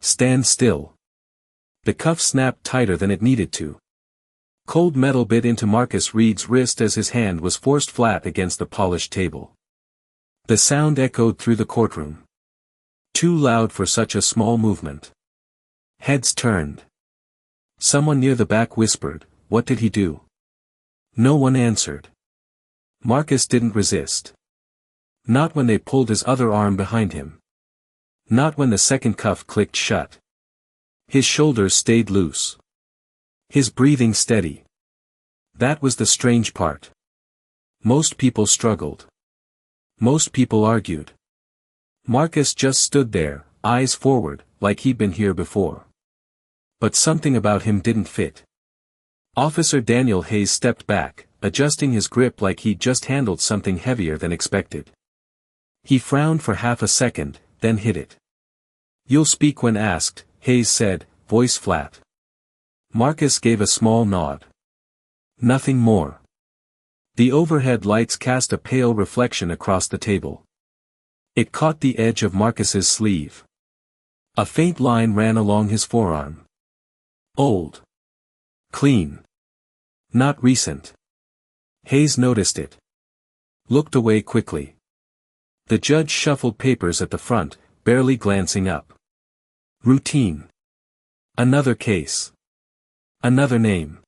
Stand still. The cuff snapped tighter than it needed to. Cold metal bit into Marcus Reed's wrist as his hand was forced flat against the polished table. The sound echoed through the courtroom. Too loud for such a small movement. Heads turned. Someone near the back whispered, "What did he do?" No one answered. Marcus didn't resist. Not when they pulled his other arm behind him. Not when the second cuff clicked shut. His shoulders stayed loose. His breathing steady. That was the strange part. Most people struggled. Most people argued. Marcus just stood there, eyes forward, like he'd been here before. But something about him didn't fit. Officer Daniel Hayes stepped back, adjusting his grip like he'd just handled something heavier than expected. He frowned for half a second, then hit it. "You'll speak when asked," Hayes said, voice flat. Marcus gave a small nod. Nothing more. The overhead lights cast a pale reflection across the table. It caught the edge of Marcus's sleeve. A faint line ran along his forearm. Old. Clean. Not recent. Hayes noticed it. Looked away quickly. The judge shuffled papers at the front, barely glancing up. Routine. Another case. Another name.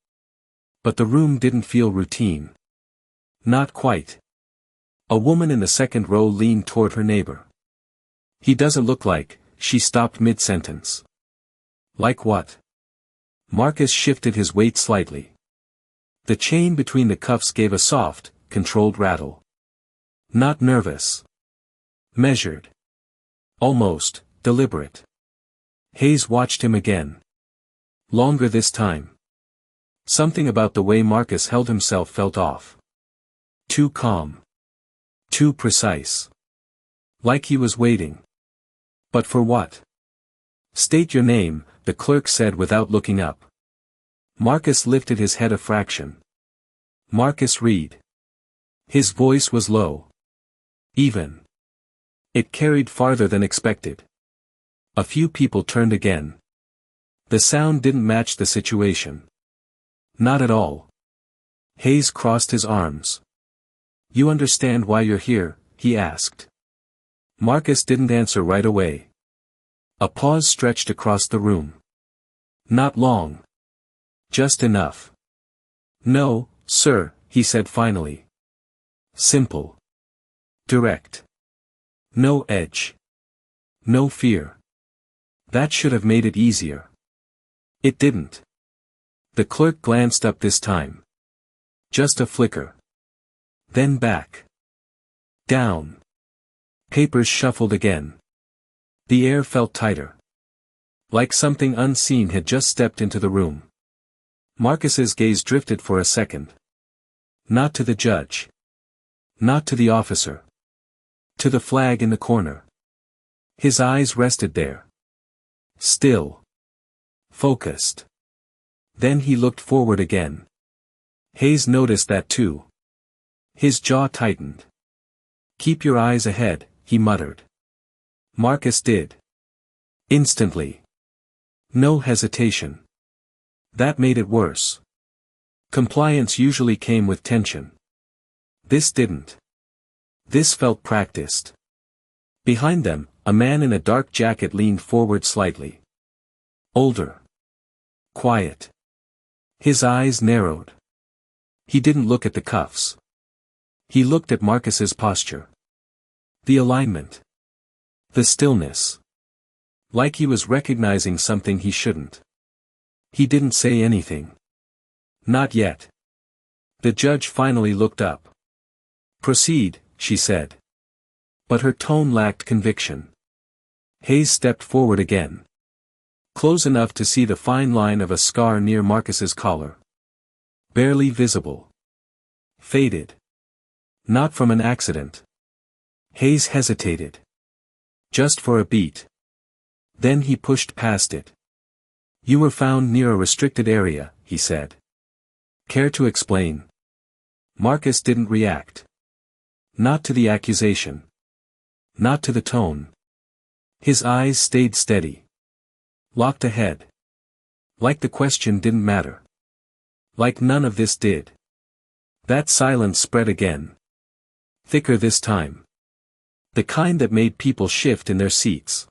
But the room didn't feel routine. Not quite. A woman in the second row leaned toward her neighbor. "He doesn't look like," she stopped mid-sentence. "Like what?" Marcus shifted his weight slightly. The chain between the cuffs gave a soft, controlled rattle. Not nervous. Measured. Almost, deliberate. Hayes watched him again. Longer this time. Something about the way Marcus held himself felt off. Too calm. Too precise. Like he was waiting. But for what? "State your name," the clerk said without looking up. Marcus lifted his head a fraction. "Marcus Reed." His voice was low. Even. It carried farther than expected. A few people turned again. The sound didn't match the situation. Not at all. Hayes crossed his arms. "You understand why you're here?" he asked. Marcus didn't answer right away. A pause stretched across the room. Not long. Just enough. "No, sir," he said finally. Simple. Direct. No edge. No fear. That should have made it easier. It didn't. The clerk glanced up this time. Just a flicker. Then back. Down. Papers shuffled again. The air felt tighter. Like something unseen had just stepped into the room. Marcus's gaze drifted for a second. Not to the judge. Not to the officer. To the flag in the corner. His eyes rested there. Still. Focused. Then he looked forward again. Hayes noticed that too. His jaw tightened. "Keep your eyes ahead," he muttered. Marcus did. Instantly. No hesitation. That made it worse. Compliance usually came with tension. This didn't. This felt practiced. Behind them, a man in a dark jacket leaned forward slightly. Older. Quiet. His eyes narrowed. He didn't look at the cuffs. He looked at Marcus's posture. The alignment. The stillness. Like he was recognizing something he shouldn't. He didn't say anything. Not yet. The judge finally looked up. "Proceed," she said. But her tone lacked conviction. Hayes stepped forward again. Close enough to see the fine line of a scar near Marcus's collar. Barely visible. Faded. Not from an accident. Hayes hesitated. Just for a beat. Then he pushed past it. "You were found near a restricted area," he said. "Care to explain?" Marcus didn't react. Not to the accusation. Not to the tone. His eyes stayed steady. Locked ahead. Like the question didn't matter. Like none of this did. That silence spread again. Thicker this time. The kind that made people shift in their seats.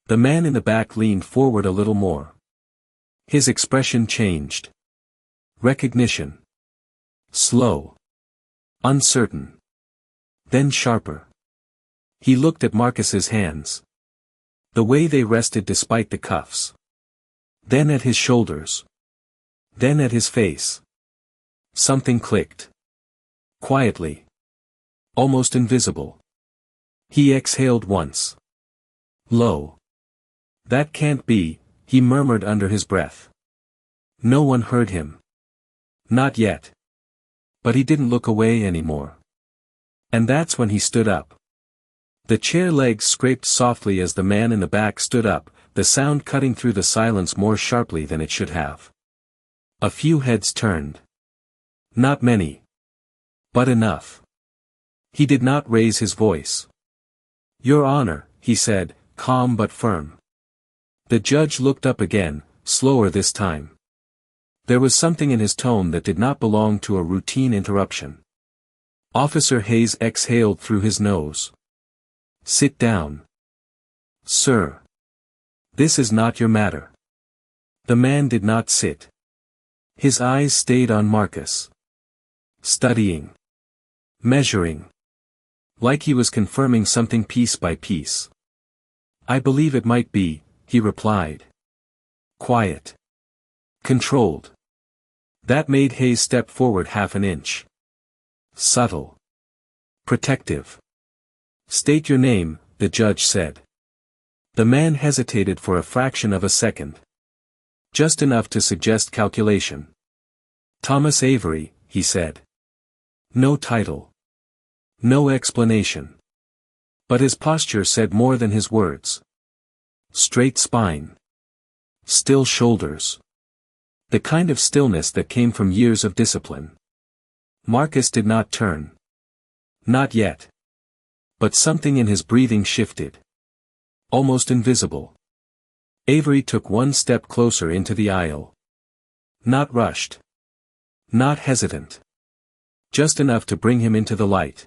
The man in the back leaned forward a little more. His expression changed. Recognition. Slow. Uncertain. Then sharper. He looked at Marcus's hands. The way they rested despite the cuffs. Then at his shoulders. Then at his face. Something clicked. Quietly. Almost invisible. He exhaled once. Low. That can't be, he murmured under his breath. No one heard him. Not yet. But he didn't look away anymore. And that's when he stood up. The chair legs scraped softly as the man in the back stood up, the sound cutting through the silence more sharply than it should have. A few heads turned. Not many. But enough. He did not raise his voice. Your Honor, he said, calm but firm. The judge looked up again, slower this time. There was something in his tone that did not belong to a routine interruption. Officer Hayes exhaled through his nose. Sit down. Sir. This is not your matter. The man did not sit. His eyes stayed on Marcus. Studying. Measuring. Like he was confirming something piece by piece. I believe it might be, he replied. Quiet. Controlled. That made Hayes step forward half an inch. Subtle. Protective. State your name, the judge said. The man hesitated for a fraction of a second. Just enough to suggest calculation. Thomas Avery, he said. No title. No explanation. But his posture said more than his words. Straight spine. Still shoulders. The kind of stillness that came from years of discipline. Marcus did not turn. Not yet. But something in his breathing shifted. Almost invisible. Avery took one step closer into the aisle. Not rushed. Not hesitant. Just enough to bring him into the light.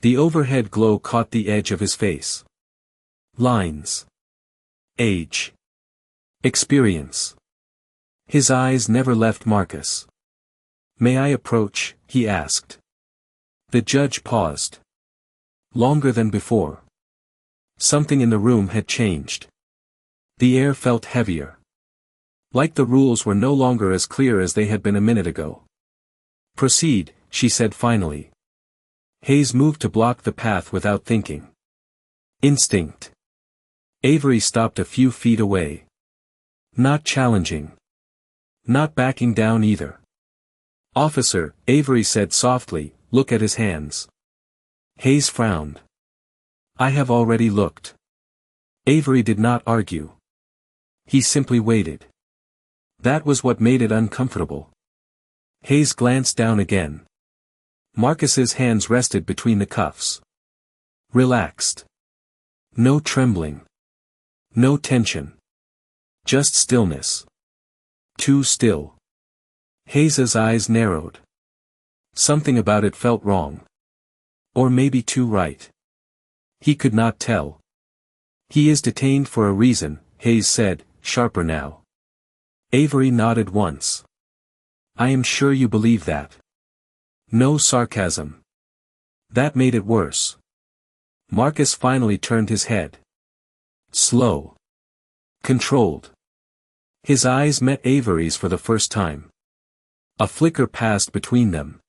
The overhead glow caught the edge of his face. Lines. Age. Experience. His eyes never left Marcus. May I approach, he asked. The judge paused. Longer than before. Something in the room had changed. The air felt heavier. Like the rules were no longer as clear as they had been a minute ago. Proceed, she said finally. Hayes moved to block the path without thinking. Instinct. Avery stopped a few feet away. Not challenging. Not backing down either. Officer, Avery said softly, look at his hands. Hayes frowned. I have already looked. Avery did not argue. He simply waited. That was what made it uncomfortable. Hayes glanced down again. Marcus's hands rested between the cuffs. Relaxed. No trembling. No tension. Just stillness. Too still. Hayes's eyes narrowed. Something about it felt wrong. Or maybe too right. He could not tell. He is detained for a reason, Hayes said, sharper now. Avery nodded once. I am sure you believe that. No sarcasm. That made it worse. Marcus finally turned his head. Slow. Controlled. His eyes met Avery's for the first time. A flicker passed between them.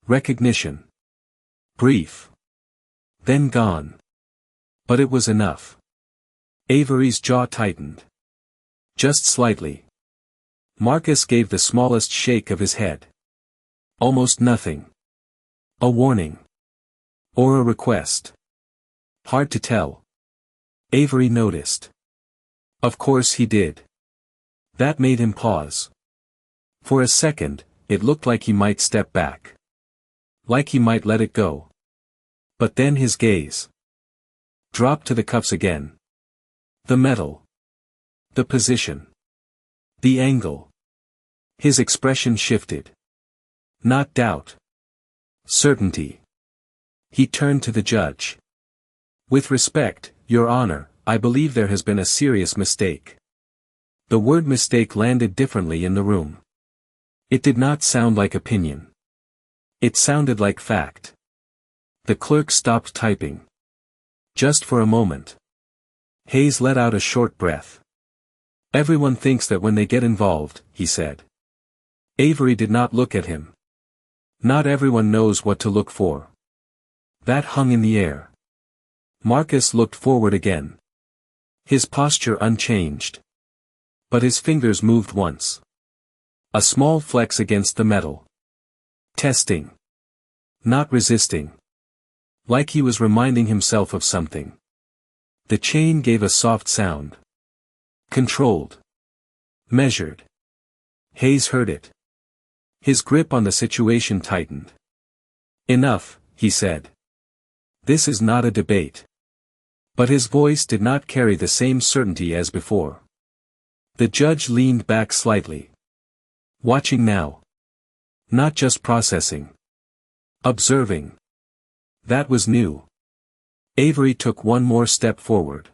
Recognition. Brief. Then gone. But it was enough. Avery's jaw tightened. Just slightly. Marcus gave the smallest shake of his head. Almost nothing. A warning. Or a request. Hard to tell. Avery noticed. Of course he did. That made him pause. For a second, it looked like he might step back. Like he might let it go. But then his gaze dropped to the cuffs again. The metal. The position. The angle. His expression shifted. Not doubt. Certainty. He turned to the judge. With respect, Your Honor, I believe there has been a serious mistake. The word mistake landed differently in the room. It did not sound like opinion. It sounded like fact. The clerk stopped typing. Just for a moment. Hayes let out a short breath. Everyone thinks that when they get involved, he said. Avery did not look at him. Not everyone knows what to look for. That hung in the air. Marcus looked forward again. His posture unchanged. But his fingers moved once. A small flex against the metal. Testing. Not resisting. Like he was reminding himself of something. The chain gave a soft sound. Controlled. Measured. Hayes heard it. His grip on the situation tightened. Enough, he said. This is not a debate. But his voice did not carry the same certainty as before. The judge leaned back slightly. Watching now. Not just processing. Observing. That was new. Avery took one more step forward.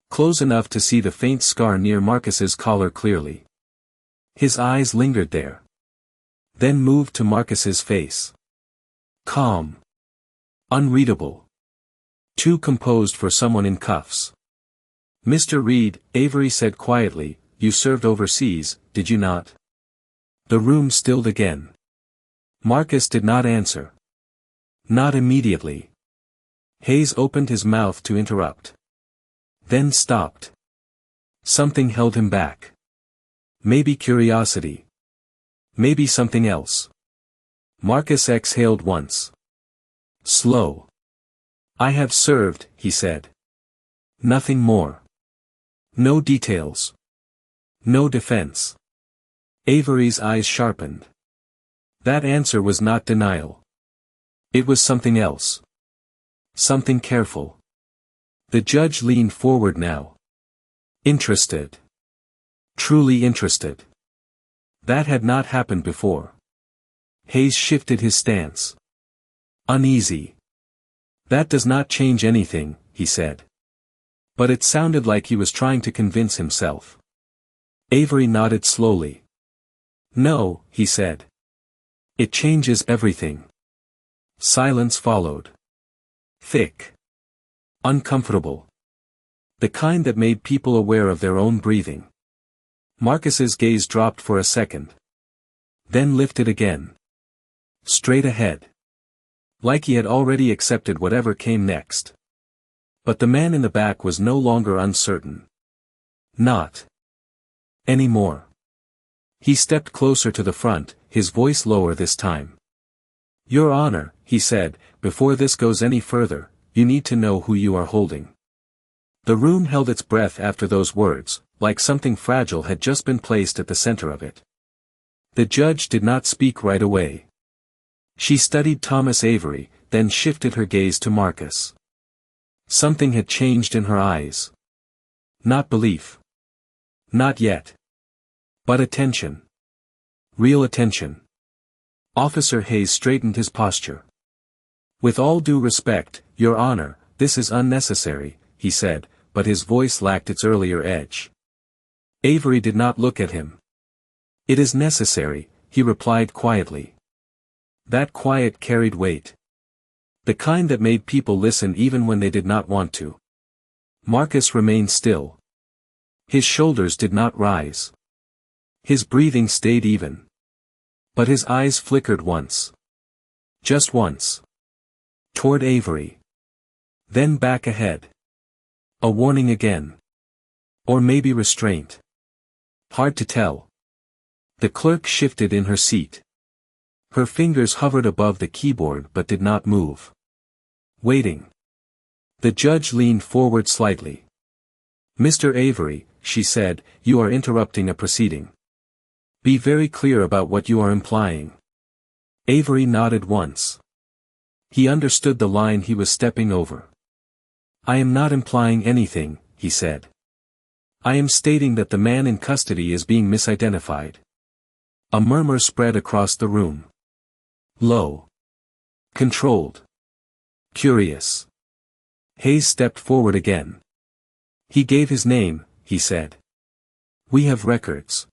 Close enough to see the faint scar near Marcus's collar clearly. His eyes lingered there. Then moved to Marcus's face. Calm. Unreadable. Too composed for someone in cuffs. Mr. Reed, Avery said quietly, you served overseas, did you not? The room stilled again. Marcus did not answer. Not immediately. Hayes opened his mouth to interrupt. Then stopped. Something held him back. Maybe curiosity. Maybe something else. Marcus exhaled once. Slow. I have served, he said. Nothing more. No details. No defense. Avery's eyes sharpened. That answer was not denial. It was something else. Something careful. The judge leaned forward now. Interested. Truly interested. That had not happened before. Hayes shifted his stance. Uneasy. That does not change anything, he said. But it sounded like he was trying to convince himself. Avery nodded slowly. No, he said. It changes everything. Silence followed. Thick. Uncomfortable. The kind that made people aware of their own breathing. Marcus's gaze dropped for a second. Then lifted again. Straight ahead. Like he had already accepted whatever came next. But the man in the back was no longer uncertain. Not anymore. He stepped closer to the front, his voice lower this time. Your Honor, he said, before this goes any further, you need to know who you are holding. The room held its breath after those words, like something fragile had just been placed at the center of it. The judge did not speak right away. She studied Thomas Avery, then shifted her gaze to Marcus. Something had changed in her eyes. Not belief. Not yet. But attention. Real attention. Officer Hayes straightened his posture. With all due respect, Your Honor, this is unnecessary, he said, but his voice lacked its earlier edge. Avery did not look at him. It is necessary, he replied quietly. That quiet carried weight. The kind that made people listen even when they did not want to. Marcus remained still. His shoulders did not rise. His breathing stayed even. But his eyes flickered once. Just once. Toward Avery. Then back ahead. A warning again. Or maybe restraint. Hard to tell. The clerk shifted in her seat. Her fingers hovered above the keyboard but did not move. Waiting. The judge leaned forward slightly. Mr. Avery, she said, you are interrupting a proceeding. Be very clear about what you are implying. Avery nodded once. He understood the line he was stepping over. I am not implying anything, he said. I am stating that the man in custody is being misidentified. A murmur spread across the room. Low. Controlled. Curious. Hayes stepped forward again. He gave his name, he said. We have records.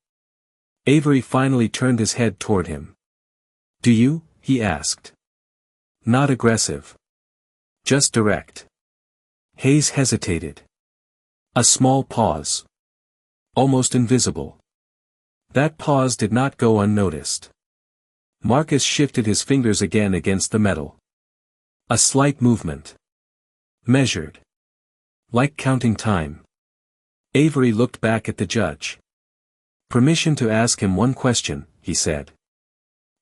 Avery finally turned his head toward him. Do you? He asked. Not aggressive. Just direct. Hayes hesitated. A small pause. Almost invisible. That pause did not go unnoticed. Marcus shifted his fingers again against the metal. A slight movement. Measured. Like counting time. Avery looked back at the judge. Permission to ask him one question, he said.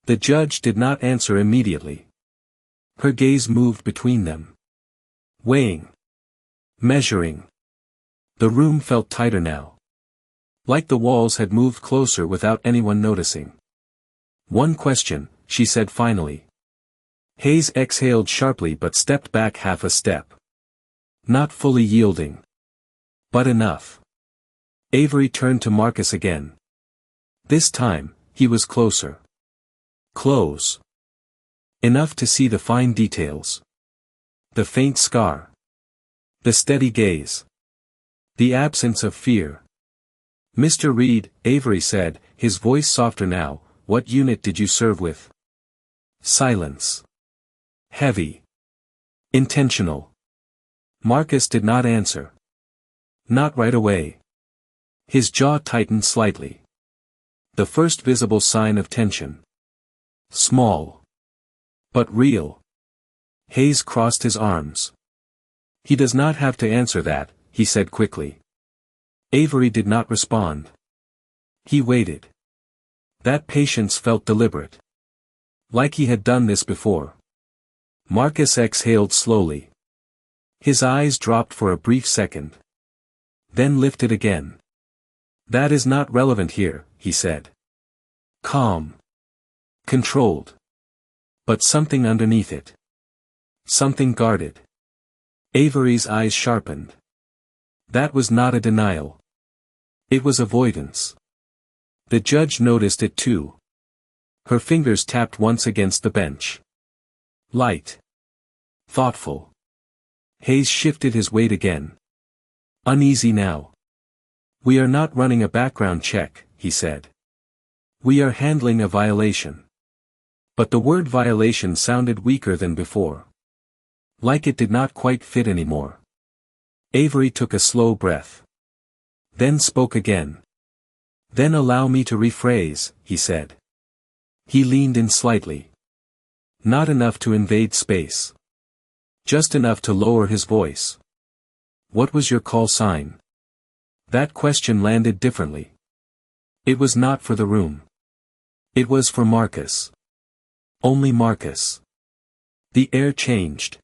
The judge did not answer immediately. Her gaze moved between them. Weighing. Measuring. The room felt tighter now. Like the walls had moved closer without anyone noticing. One question, she said finally. Hayes exhaled sharply but stepped back half a step. Not fully yielding. But enough. Avery turned to Marcus again. This time, he was closer. Close. Enough to see the fine details. The faint scar. The steady gaze. The absence of fear. Mr. Reed, Avery said, his voice softer now, what unit did you serve with? Silence. Heavy. Intentional. Marcus did not answer. Not right away. His jaw tightened slightly. The first visible sign of tension. Small. But real. Hayes crossed his arms. He does not have to answer that, he said quickly. Avery did not respond. He waited. That patience felt deliberate. Like he had done this before. Marcus exhaled slowly. His eyes dropped for a brief second. Then lifted again. That is not relevant here, he said. Calm. Controlled. But something underneath it. Something guarded. Avery's eyes sharpened. That was not a denial. It was avoidance. The judge noticed it too. Her fingers tapped once against the bench. Light. Thoughtful. Hayes shifted his weight again. Uneasy now. We are not running a background check, he said. We are handling a violation. But the word violation sounded weaker than before. Like it did not quite fit anymore. Avery took a slow breath. Then spoke again. Then allow me to rephrase, he said. He leaned in slightly. Not enough to invade space. Just enough to lower his voice. What was your call sign? That question landed differently. It was not for the room. It was for Marcus. Only Marcus. The air changed.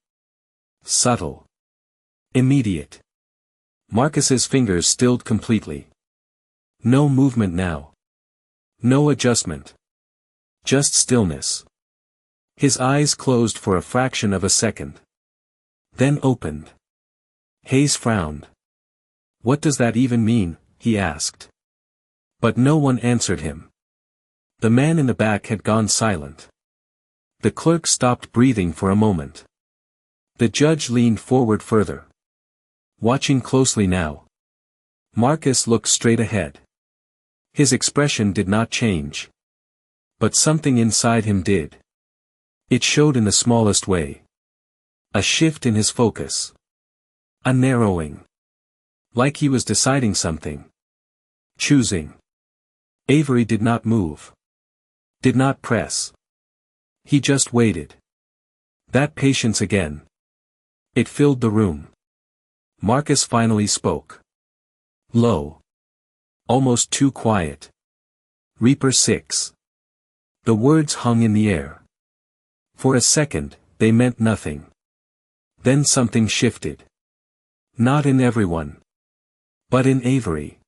Subtle. Immediate. Marcus's fingers stilled completely. No movement now. No adjustment. Just stillness. His eyes closed for a fraction of a second. Then opened. Hayes frowned. What does that even mean, he asked. But no one answered him. The man in the back had gone silent. The clerk stopped breathing for a moment. The judge leaned forward further. Watching closely now. Marcus looked straight ahead. His expression did not change. But something inside him did. It showed in the smallest way. A shift in his focus. A narrowing. Like he was deciding something. Choosing. Avery did not move. Did not press. He just waited. That patience again. It filled the room. Marcus finally spoke. Low. Almost too quiet. Reaper 6. The words hung in the air. For a second, they meant nothing. Then something shifted. Not in everyone. But in Avery.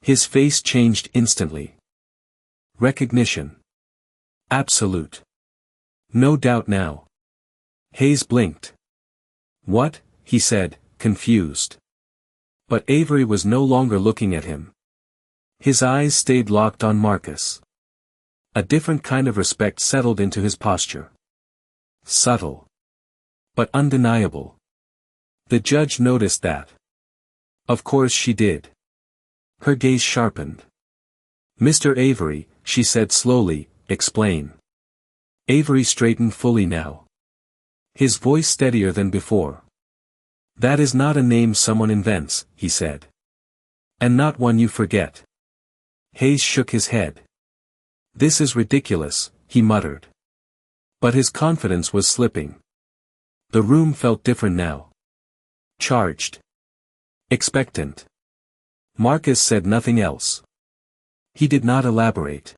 His face changed instantly. Recognition. Absolute. No doubt now. Hayes blinked. What? He said, confused. But Avery was no longer looking at him. His eyes stayed locked on Marcus. A different kind of respect settled into his posture. Subtle. But undeniable. The judge noticed that. Of course she did. Her gaze sharpened. "Mr. Avery," she said slowly, "explain." Avery straightened fully now. His voice steadier than before. "That is not a name someone invents," he said. "And not one you forget." Hayes shook his head. "This is ridiculous," he muttered. But his confidence was slipping. The room felt different now. Charged. Expectant. Marcus said nothing else. He did not elaborate.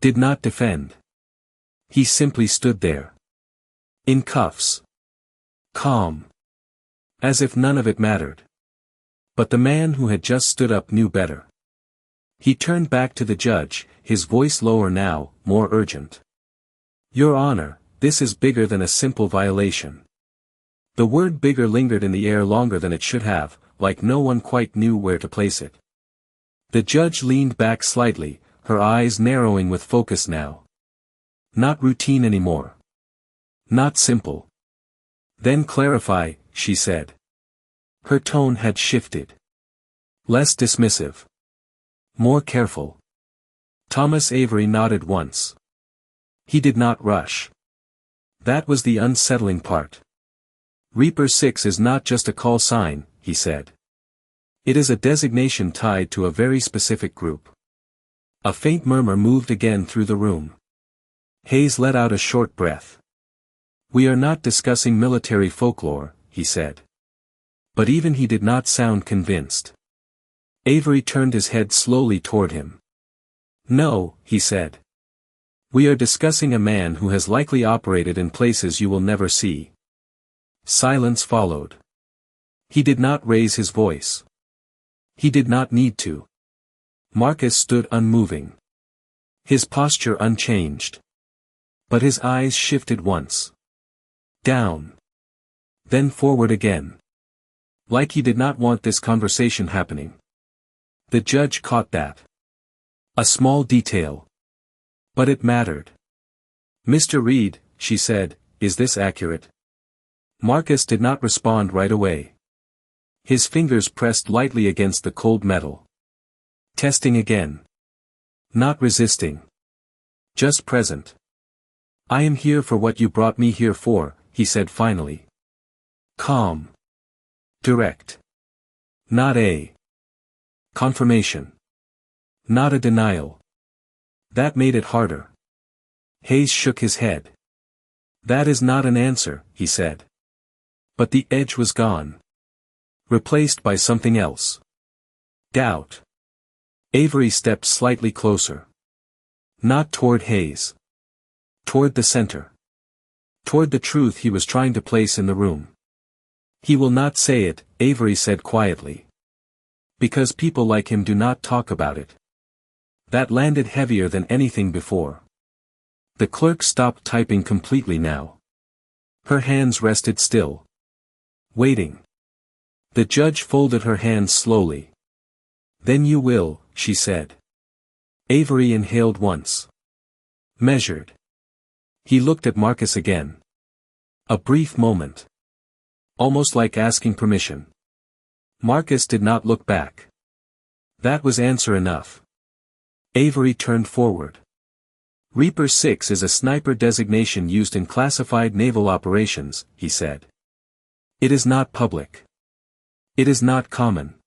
Did not defend. He simply stood there. In cuffs. Calm. As if none of it mattered. But the man who had just stood up knew better. He turned back to the judge, his voice lower now, more urgent. "Your Honor, this is bigger than a simple violation." The word bigger lingered in the air longer than it should have, like no one quite knew where to place it. The judge leaned back slightly, her eyes narrowing with focus now. "Not routine anymore. Not simple." "Then clarify," she said. Her tone had shifted. Less dismissive. More careful. Thomas Avery nodded once. He did not rush. That was the unsettling part. "Reaper 6 is not just a call sign," he said. "It is a designation tied to a very specific group." A faint murmur moved again through the room. Hayes let out a short breath. "We are not discussing military folklore," he said. But even he did not sound convinced. Avery turned his head slowly toward him. "No," he said. "We are discussing a man who has likely operated in places you will never see." Silence followed. He did not raise his voice. He did not need to. Marcus stood unmoving. His posture unchanged. But his eyes shifted once. Down. Then forward again. Like he did not want this conversation happening. The judge caught that. A small detail. But it mattered. "Mr. Reed," she said, "is this accurate?" Marcus did not respond right away. His fingers pressed lightly against the cold metal. Testing again. Not resisting. Just present. "I am here for what you brought me here for," he said finally. Calm. Direct. Not a confirmation. Not a denial. That made it harder. Hayes shook his head. "That is not an answer," he said. But the edge was gone. Replaced by something else. Doubt. Avery stepped slightly closer. Not toward Hayes. Toward the center. Toward the truth he was trying to place in the room. "He will not say it," Avery said quietly. "Because people like him do not talk about it." That landed heavier than anything before. The clerk stopped typing completely now. Her hands rested still. Waiting. The judge folded her hands slowly. "Then you will," she said. Avery inhaled once. Measured. He looked at Marcus again. A brief moment. Almost like asking permission. Marcus did not look back. That was answer enough. Avery turned forward. "Reaper 6 is a sniper designation used in classified naval operations," he said. "It is not public. It is not common.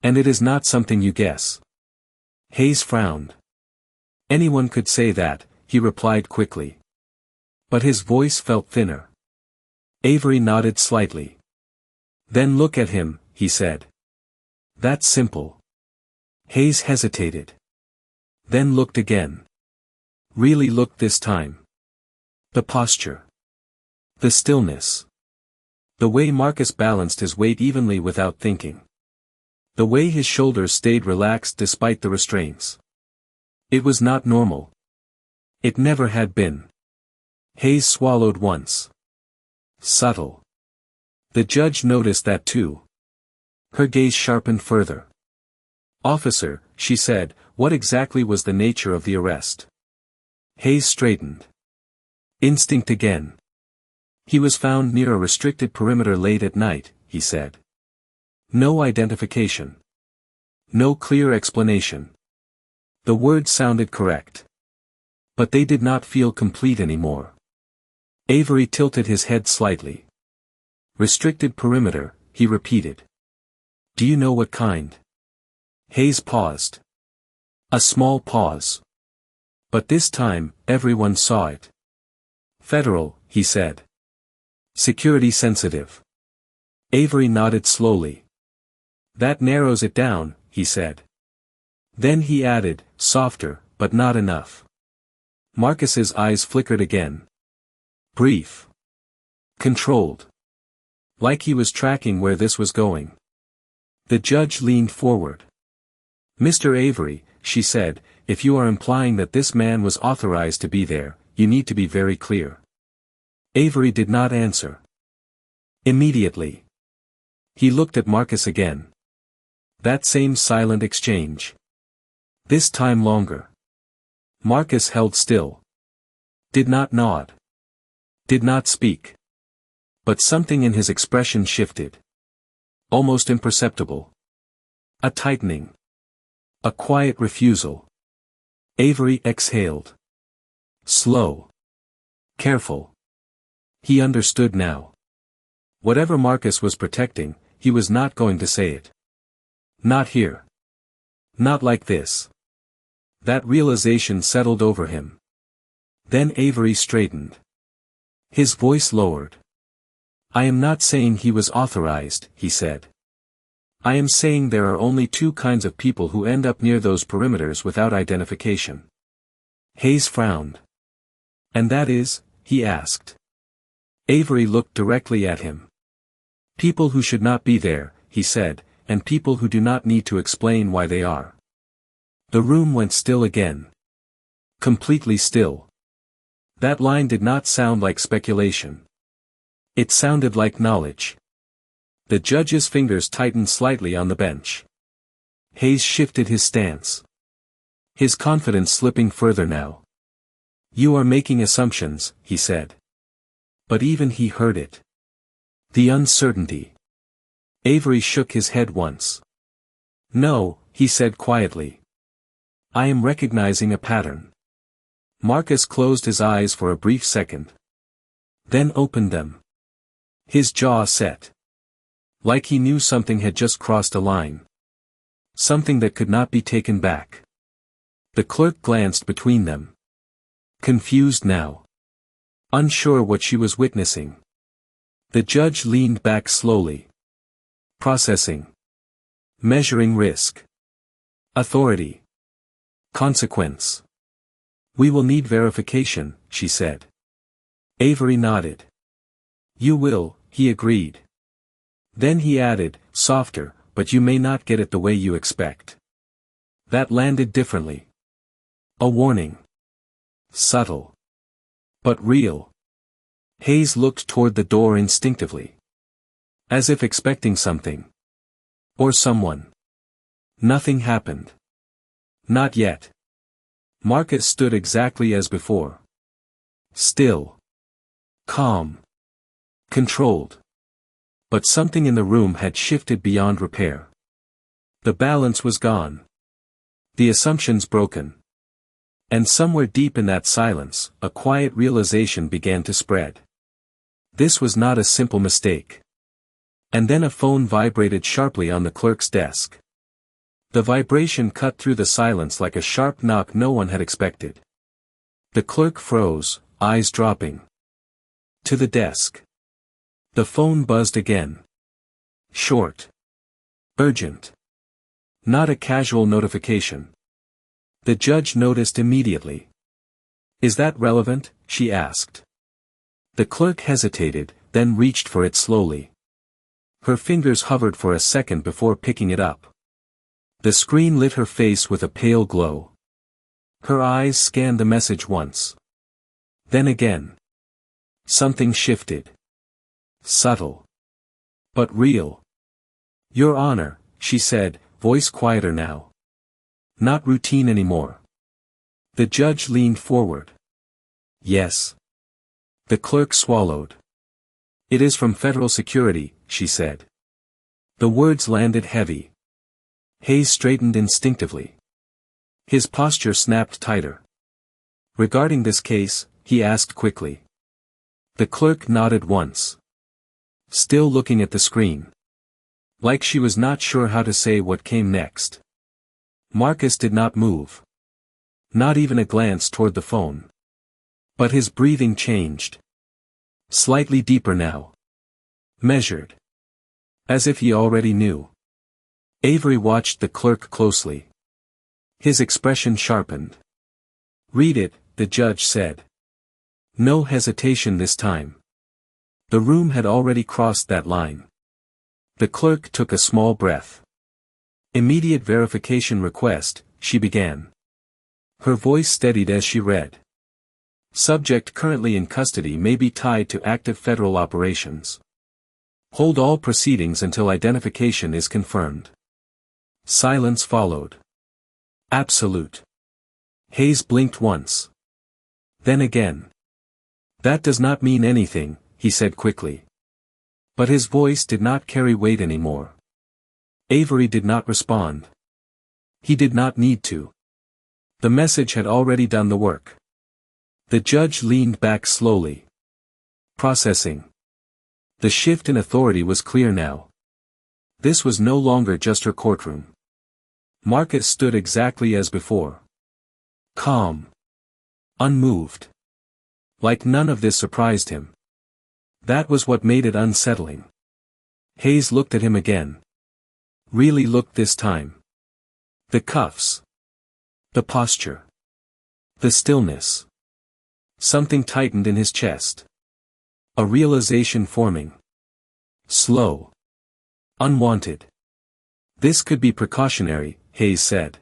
And it is not something you guess." Hayes frowned. "Anyone could say that," he replied quickly. But his voice felt thinner. Avery nodded slightly. "Then look at him," he said. "That's simple." Hayes hesitated. Then looked again. Really looked this time. The posture. The stillness. The way Marcus balanced his weight evenly without thinking. The way his shoulders stayed relaxed despite the restraints. It was not normal. It never had been. Hayes swallowed once. Subtle. The judge noticed that too. Her gaze sharpened further. "Officer," she said, "what exactly was the nature of the arrest?" Hayes straightened. Instinct again. "He was found near a restricted perimeter late at night," he said. "No identification. No clear explanation." The words sounded correct. But they did not feel complete anymore. Avery tilted his head slightly. "Restricted perimeter," he repeated. "Do you know what kind?" Hayes paused. A small pause. But this time, everyone saw it. "Federal," he said. "Security sensitive." Avery nodded slowly. "That narrows it down," he said. Then he added, softer, but not enough. Marcus's eyes flickered again. Brief. Controlled. Like he was tracking where this was going. The judge leaned forward. "Mr. Avery," she said, "if you are implying that this man was authorized to be there, you need to be very clear." Avery did not answer. Immediately. He looked at Marcus again. That same silent exchange. This time longer. Marcus held still. Did not nod. Did not speak. But something in his expression shifted. Almost imperceptible. A tightening. A quiet refusal. Avery exhaled. Slow. Careful. He understood now. Whatever Marcus was protecting, he was not going to say it. Not here. Not like this. That realization settled over him. Then Avery straightened. His voice lowered. "I am not saying he was authorized," he said. "I am saying there are only two kinds of people who end up near those perimeters without identification." Hayes frowned. "And that is?" he asked. Avery looked directly at him. "People who should not be there," he said, "and people who do not need to explain why they are." The room went still again. Completely still. That line did not sound like speculation. It sounded like knowledge. The judge's fingers tightened slightly on the bench. Hayes shifted his stance. His confidence slipping further now. "You are making assumptions," he said. But even he heard it. The uncertainty. Avery shook his head once. "No," he said quietly. "I am recognizing a pattern." Marcus closed his eyes for a brief second. Then opened them. His jaw set. Like he knew something had just crossed a line. Something that could not be taken back. The clerk glanced between them. Confused now. Unsure what she was witnessing. The judge leaned back slowly. Processing. Measuring risk. Authority. Consequence. "We will need verification," she said. Avery nodded. "You will," he agreed. Then he added, softer, "but you may not get it the way you expect." That landed differently. A warning. Subtle. But real. Hayes looked toward the door instinctively. As if expecting something. Or someone. Nothing happened. Not yet. Marcus stood exactly as before. Still. Calm. Controlled. But something in the room had shifted beyond repair. The balance was gone. The assumptions broken. And somewhere deep in that silence, a quiet realization began to spread. This was not a simple mistake. And then a phone vibrated sharply on the clerk's desk. The vibration cut through the silence like a sharp knock no one had expected. The clerk froze, eyes dropping. To the desk. The phone buzzed again. Short. Urgent. Not a casual notification. The judge noticed immediately. "Is that relevant?" she asked. The clerk hesitated, then reached for it slowly. Her fingers hovered for a second before picking it up. The screen lit her face with a pale glow. Her eyes scanned the message once. Then again. Something shifted. Subtle. But real. Your Honor, she said, voice quieter now. Not routine anymore. The judge leaned forward. Yes. The clerk swallowed. It is from federal security, she said. The words landed heavy. Hayes straightened instinctively. His posture snapped tighter. Regarding this case, he asked quickly. The clerk nodded once. Still looking at the screen. Like she was not sure how to say what came next. Marcus did not move. Not even a glance toward the phone. But his breathing changed. Slightly deeper now. Measured. As if he already knew. Avery watched the clerk closely. His expression sharpened. Read it, the judge said. No hesitation this time. The room had already crossed that line. The clerk took a small breath. Immediate verification request, she began. Her voice steadied as she read. Subject currently in custody may be tied to active federal operations. Hold all proceedings until identification is confirmed. Silence followed. Absolute. Hayes blinked once. Then again. That does not mean anything, he said quickly. But his voice did not carry weight anymore. Avery did not respond. He did not need to. The message had already done the work. The judge leaned back slowly. Processing. The shift in authority was clear now. This was no longer just her courtroom. Marcus stood exactly as before. Calm. Unmoved. Like none of this surprised him. That was what made it unsettling. Hayes looked at him again. Really looked this time. The cuffs. The posture. The stillness. Something tightened in his chest. A realization forming. Slow. Unwanted. This could be precautionary, Hayes said.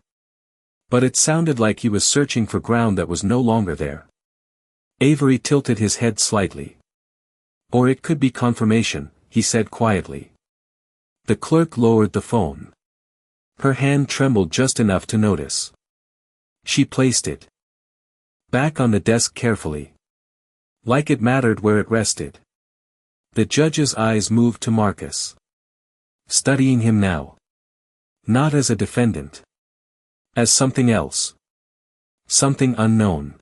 But it sounded like he was searching for ground that was no longer there. Avery tilted his head slightly. Or it could be confirmation, he said quietly. The clerk lowered the phone. Her hand trembled just enough to notice. She placed it back on the desk carefully. Like it mattered where it rested. The judge's eyes moved to Marcus. Studying him now. Not as a defendant. As something else. Something unknown.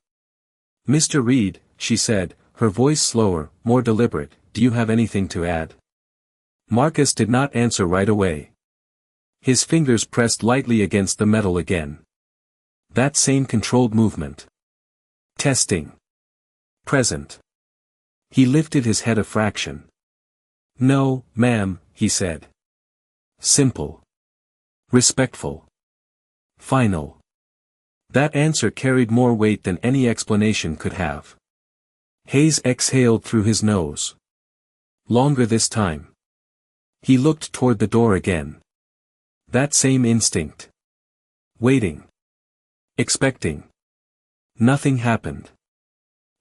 Mr. Reed, she said, her voice slower, more deliberate, do you have anything to add? Marcus did not answer right away. His fingers pressed lightly against the metal again. That same controlled movement. Testing. Present. He lifted his head a fraction. No, ma'am, he said. Simple. Respectful. Final. That answer carried more weight than any explanation could have. Hayes exhaled through his nose. Longer this time. He looked toward the door again. That same instinct. Waiting. Expecting. Nothing happened.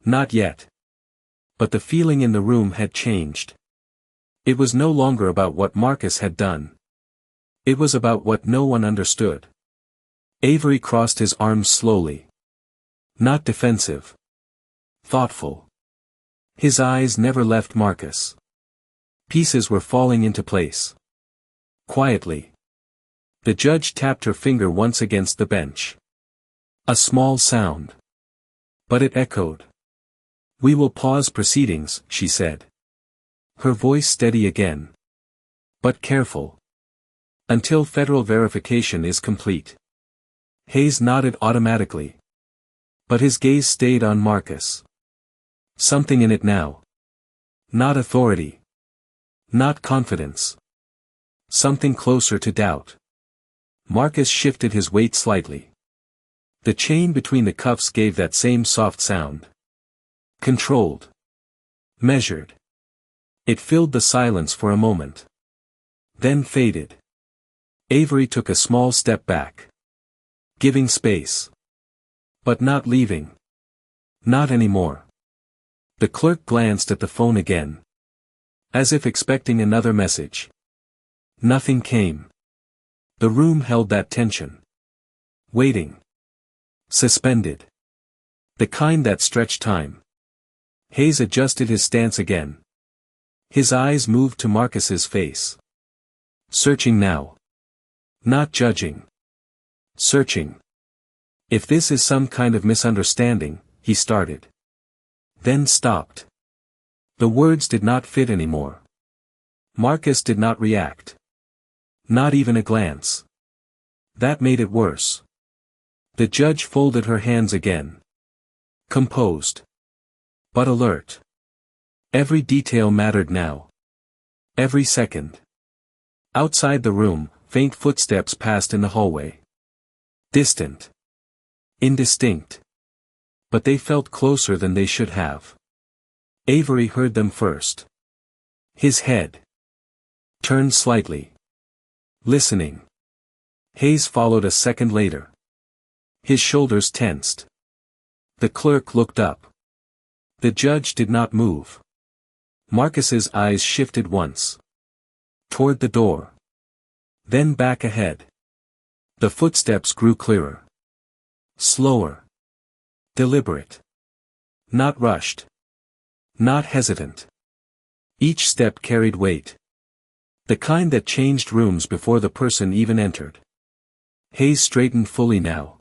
Not yet. But the feeling in the room had changed. It was no longer about what Marcus had done. It was about what no one understood. Avery crossed his arms slowly. Not defensive. Thoughtful. His eyes never left Marcus. Pieces were falling into place. Quietly. The judge tapped her finger once against the bench. A small sound. But it echoed. We will pause proceedings, she said. Her voice steady again. But careful. Until federal verification is complete. Hayes nodded automatically. But his gaze stayed on Marcus. Something in it now. Not authority. Not confidence. Something closer to doubt. Marcus shifted his weight slightly. The chain between the cuffs gave that same soft sound. Controlled. Measured. It filled the silence for a moment. Then faded. Avery took a small step back. Giving space. But not leaving. Not anymore. The clerk glanced at the phone again. As if expecting another message. Nothing came. The room held that tension. Waiting. Suspended. The kind that stretched time. Hayes adjusted his stance again. His eyes moved to Marcus's face. Searching now. Not judging. Searching. If this is some kind of misunderstanding, he started. Then stopped. The words did not fit anymore. Marcus did not react. Not even a glance. That made it worse. The judge folded her hands again. Composed. But alert. Every detail mattered now. Every second. Outside the room, faint footsteps passed in the hallway. Distant. Indistinct. But they felt closer than they should have. Avery heard them first. His head turned slightly. Listening. Hayes followed a second later. His shoulders tensed. The clerk looked up. The judge did not move. Marcus's eyes shifted once. Toward the door. Then back ahead. The footsteps grew clearer. Slower. Deliberate. Not rushed. Not hesitant. Each step carried weight. The kind that changed rooms before the person even entered. Hayes straightened fully now.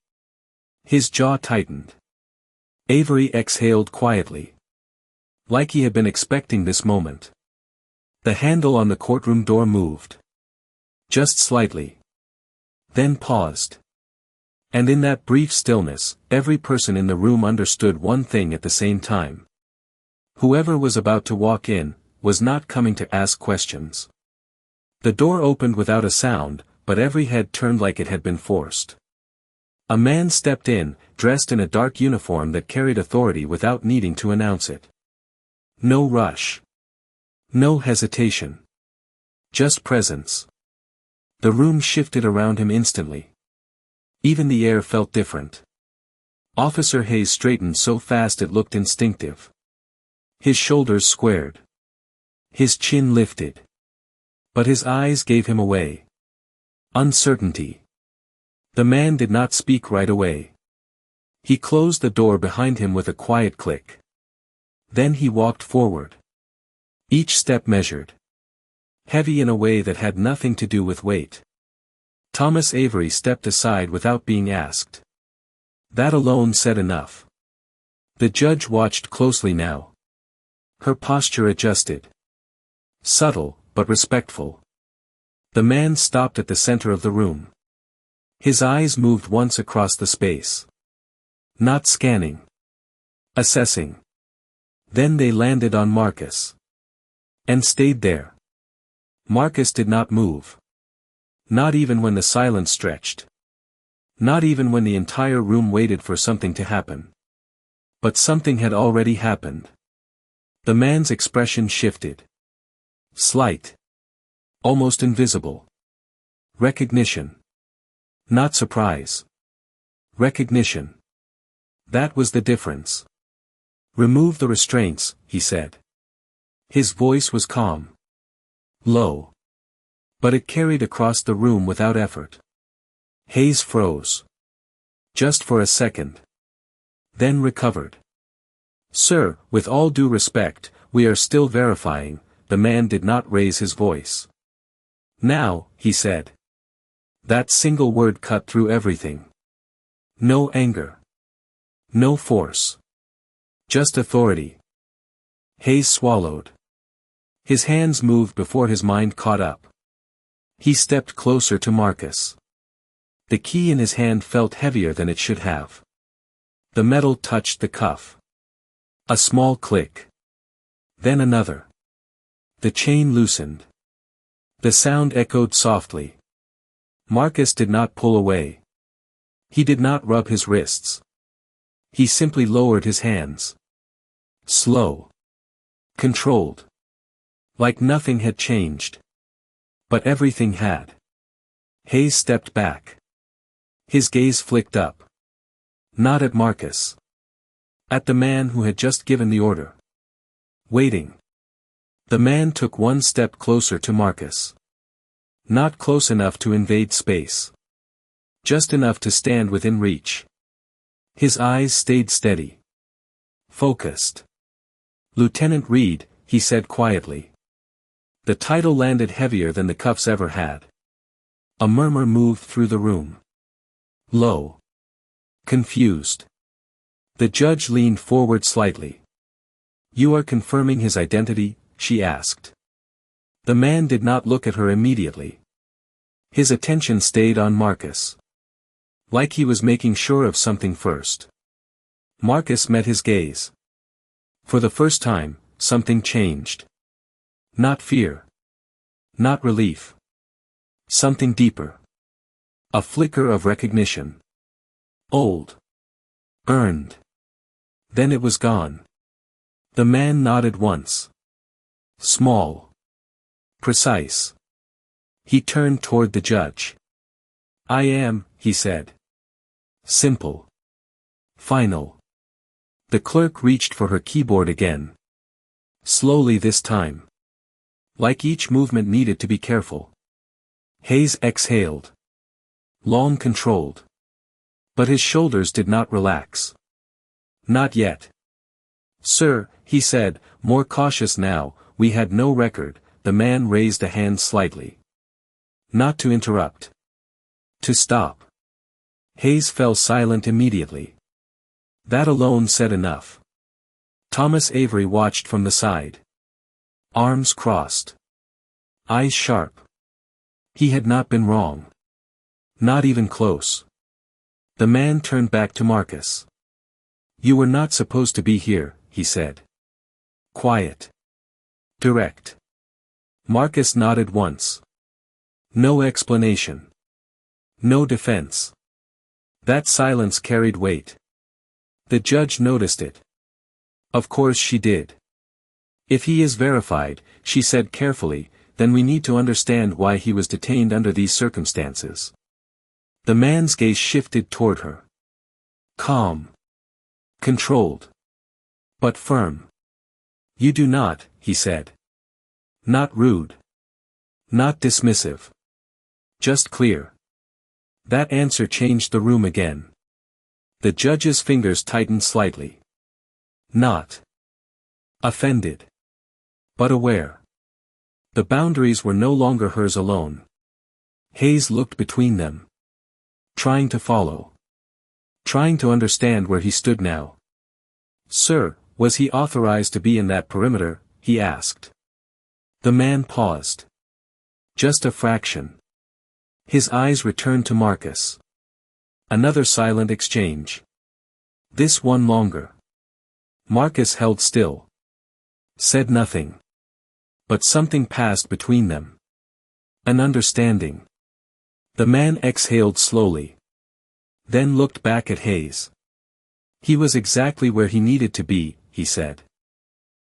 His jaw tightened. Avery exhaled quietly. Like he had been expecting this moment. The handle on the courtroom door moved. Just slightly. Then paused. And in that brief stillness, every person in the room understood one thing at the same time. Whoever was about to walk in, was not coming to ask questions. The door opened without a sound, but every head turned like it had been forced. A man stepped in, dressed in a dark uniform that carried authority without needing to announce it. No rush. No hesitation. Just presence. The room shifted around him instantly. Even the air felt different. Officer Hayes straightened so fast it looked instinctive. His shoulders squared. His chin lifted. But his eyes gave him away. Uncertainty. The man did not speak right away. He closed the door behind him with a quiet click. Then he walked forward. Each step measured. Heavy in a way that had nothing to do with weight. Thomas Avery stepped aside without being asked. That alone said enough. The judge watched closely now. Her posture adjusted. Subtle, but respectful. The man stopped at the center of the room. His eyes moved once across the space. Not scanning. Assessing. Then they landed on Marcus. And stayed there. Marcus did not move. Not even when the silence stretched. Not even when the entire room waited for something to happen. But something had already happened. The man's expression shifted. Slight. Almost invisible. Recognition. Not surprise. Recognition. That was the difference. Remove the restraints, he said. His voice was calm. Low. But it carried across the room without effort. Hayes froze. Just for a second. Then recovered. Sir, with all due respect, we are still verifying. The man did not raise his voice. Now, he said. That single word cut through everything. No anger. No force. Just authority. Hayes swallowed. His hands moved before his mind caught up. He stepped closer to Marcus. The key in his hand felt heavier than it should have. The metal touched the cuff. A small click. Then another. The chain loosened. The sound echoed softly. Marcus did not pull away. He did not rub his wrists. He simply lowered his hands. Slow. Controlled. Like nothing had changed. But everything had. Hayes stepped back. His gaze flicked up. Not at Marcus. At the man who had just given the order. Waiting. The man took one step closer to Marcus. Not close enough to invade space. Just enough to stand within reach. His eyes stayed steady. Focused. "Lieutenant Reed," he said quietly. The title landed heavier than the cuffs ever had. A murmur moved through the room. Low. Confused. The judge leaned forward slightly. "You are confirming his identity?" she asked. The man did not look at her immediately. His attention stayed on Marcus. Like he was making sure of something first. Marcus met his gaze. For the first time, something changed. Not fear. Not relief. Something deeper. A flicker of recognition. Old. Earned. Then it was gone. The man nodded once. Small. Precise. He turned toward the judge. "I am," he said. Simple. Final. The clerk reached for her keyboard again. Slowly this time. Like each movement needed to be careful. Hayes exhaled. Long controlled. But his shoulders did not relax. "Not yet. Sir," he said, more cautious now, "we had no record." The man raised a hand slightly. Not to interrupt. To stop. Hayes fell silent immediately. That alone said enough. Thomas Avery watched from the side. Arms crossed. Eyes sharp. He had not been wrong. Not even close. The man turned back to Marcus. "You were not supposed to be here," he said. Quiet. Direct. Marcus nodded once. No explanation. No defense. That silence carried weight. The judge noticed it. "Of course she did. If he is verified," she said carefully, "then we need to understand why he was detained under these circumstances." The man's gaze shifted toward her. Calm. Controlled. But firm. "You do not," he said. Not rude. Not dismissive. Just clear. That answer changed the room again. The judge's fingers tightened slightly. Not offended. But aware. The boundaries were no longer hers alone. Hayes looked between them. Trying to follow. Trying to understand where he stood now. "Sir, was he authorized to be in that perimeter?" he asked. The man paused. Just a fraction. His eyes returned to Marcus. Another silent exchange. This one longer. Marcus held still. Said nothing. But something passed between them. An understanding. The man exhaled slowly. Then looked back at Hayes. He was exactly where he needed to be, he said.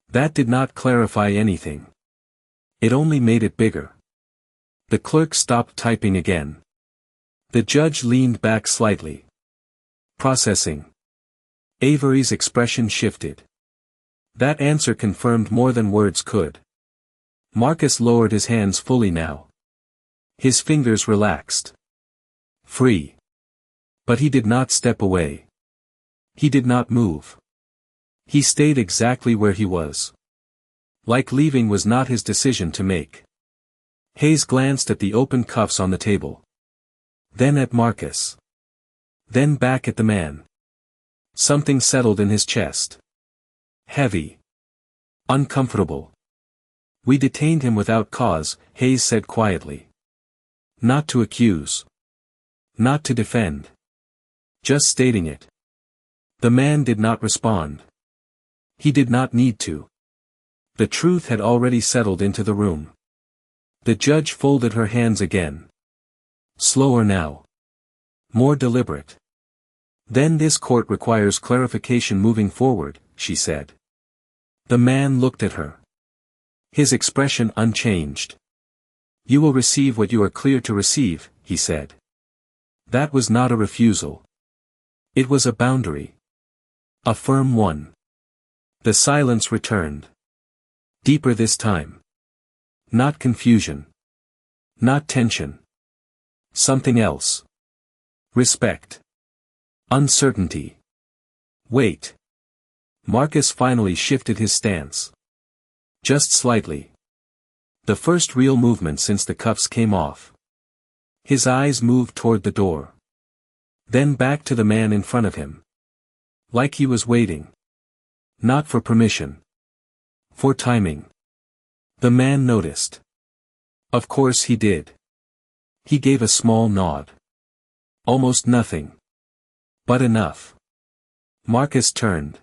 That did not clarify anything. It only made it bigger. The clerk stopped typing again. The judge leaned back slightly. Processing. Avery's expression shifted. That answer confirmed more than words could. Marcus lowered his hands fully now. His fingers relaxed. Free. But he did not step away. He did not move. He stayed exactly where he was. Like leaving was not his decision to make. Hayes glanced at the open cuffs on the table. Then at Marcus. Then back at the man. Something settled in his chest. Heavy. Uncomfortable. "We detained him without cause," Hayes said quietly. Not to accuse. Not to defend. Just stating it. The man did not respond. He did not need to. The truth had already settled into the room. The judge folded her hands again. Slower now. More deliberate. "Then this court requires clarification moving forward," she said. The man looked at her. His expression unchanged. "You will receive what you are clear to receive," he said. That was not a refusal. It was a boundary. A firm one. The silence returned. Deeper this time. Not confusion. Not tension. Something else. Respect. Uncertainty. Wait. Marcus finally shifted his stance. Just slightly. The first real movement since the cuffs came off. His eyes moved toward the door. Then back to the man in front of him. Like he was waiting. Not for permission. For timing. The man noticed. Of course he did. He gave a small nod. Almost nothing. But enough. Marcus turned.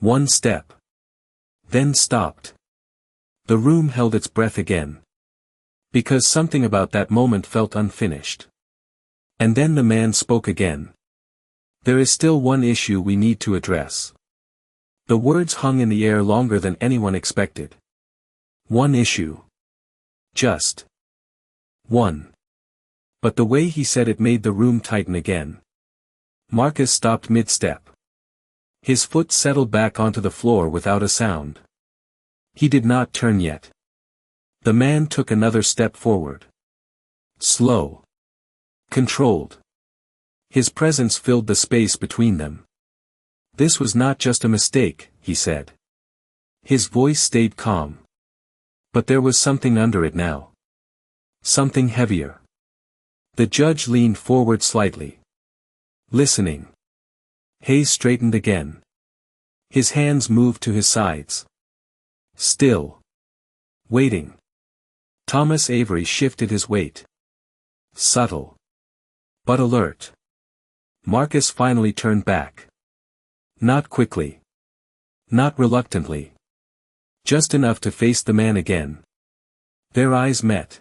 One step. Then stopped. The room held its breath again. Because something about that moment felt unfinished. And then the man spoke again. There is still one issue we need to address. The words hung in the air longer than anyone expected. One issue. Just one. But the way he said it made the room tighten again. Marcus stopped mid-step. His foot settled back onto the floor without a sound. He did not turn yet. The man took another step forward. Slow. Controlled. His presence filled the space between them. This was not just a mistake, he said. His voice stayed calm. But there was something under it now. Something heavier. The judge leaned forward slightly. Listening. Hayes straightened again. His hands moved to his sides. Still. Waiting. Thomas Avery shifted his weight. Subtle. But alert. Marcus finally turned back. Not quickly. Not reluctantly. Just enough to face the man again. Their eyes met.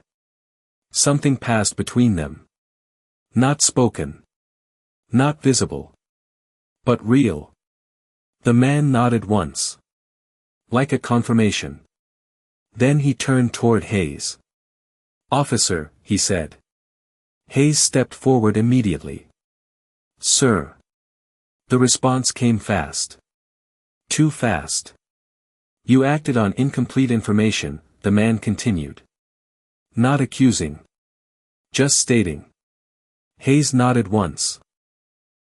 Something passed between them. Not spoken. Not visible. But real. The man nodded once. Like a confirmation. Then he turned toward Hayes. Officer, he said. Hayes stepped forward immediately. Sir. The response came fast. Too fast. You acted on incomplete information, the man continued. Not accusing. Just stating. Hayes nodded once.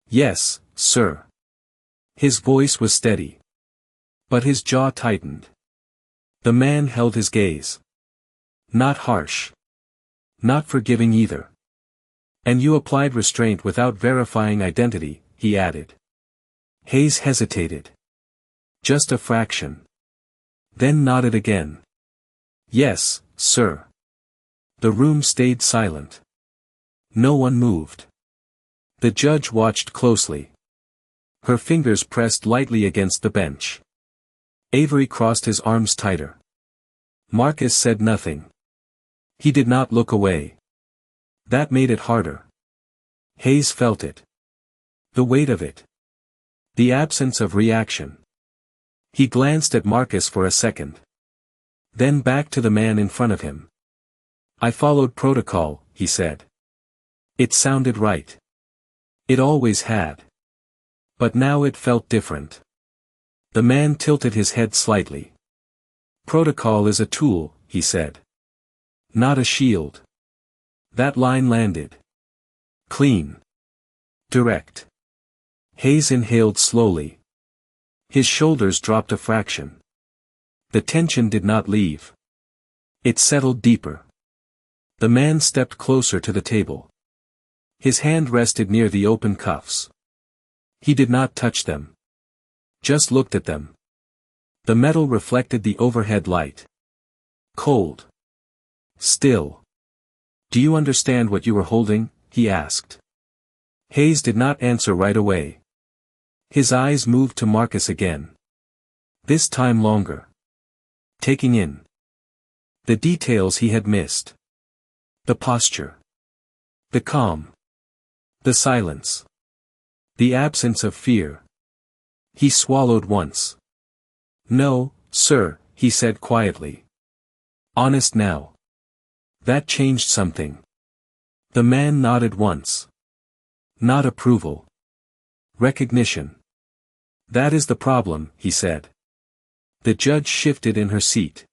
Yes, sir. His voice was steady. But his jaw tightened. The man held his gaze. Not harsh. Not forgiving either. And you applied restraint without verifying identity, he added. Hayes hesitated. Just a fraction. Then nodded again. Yes, sir. The room stayed silent. No one moved. The judge watched closely. Her fingers pressed lightly against the bench. Avery crossed his arms tighter. Marcus said nothing. He did not look away. That made it harder. Hayes felt it. The weight of it. The absence of reaction. He glanced at Marcus for a second. Then back to the man in front of him. I followed protocol, he said. It sounded right. It always had. But now it felt different. The man tilted his head slightly. Protocol is a tool, he said. Not a shield. That line landed. Clean. Direct. Hayes inhaled slowly. His shoulders dropped a fraction. The tension did not leave. It settled deeper. The man stepped closer to the table. His hand rested near the open cuffs. He did not touch them. Just looked at them. The metal reflected the overhead light. Cold. Still. Do you understand what you were holding? He asked. Hayes did not answer right away. His eyes moved to Marcus again. This time longer. Taking in the details he had missed. The posture. The calm. The silence. The absence of fear. He swallowed once. No, sir, he said quietly. Honest now. That changed something. The man nodded once. Not approval. Recognition. That is the problem, he said. The judge shifted in her seat.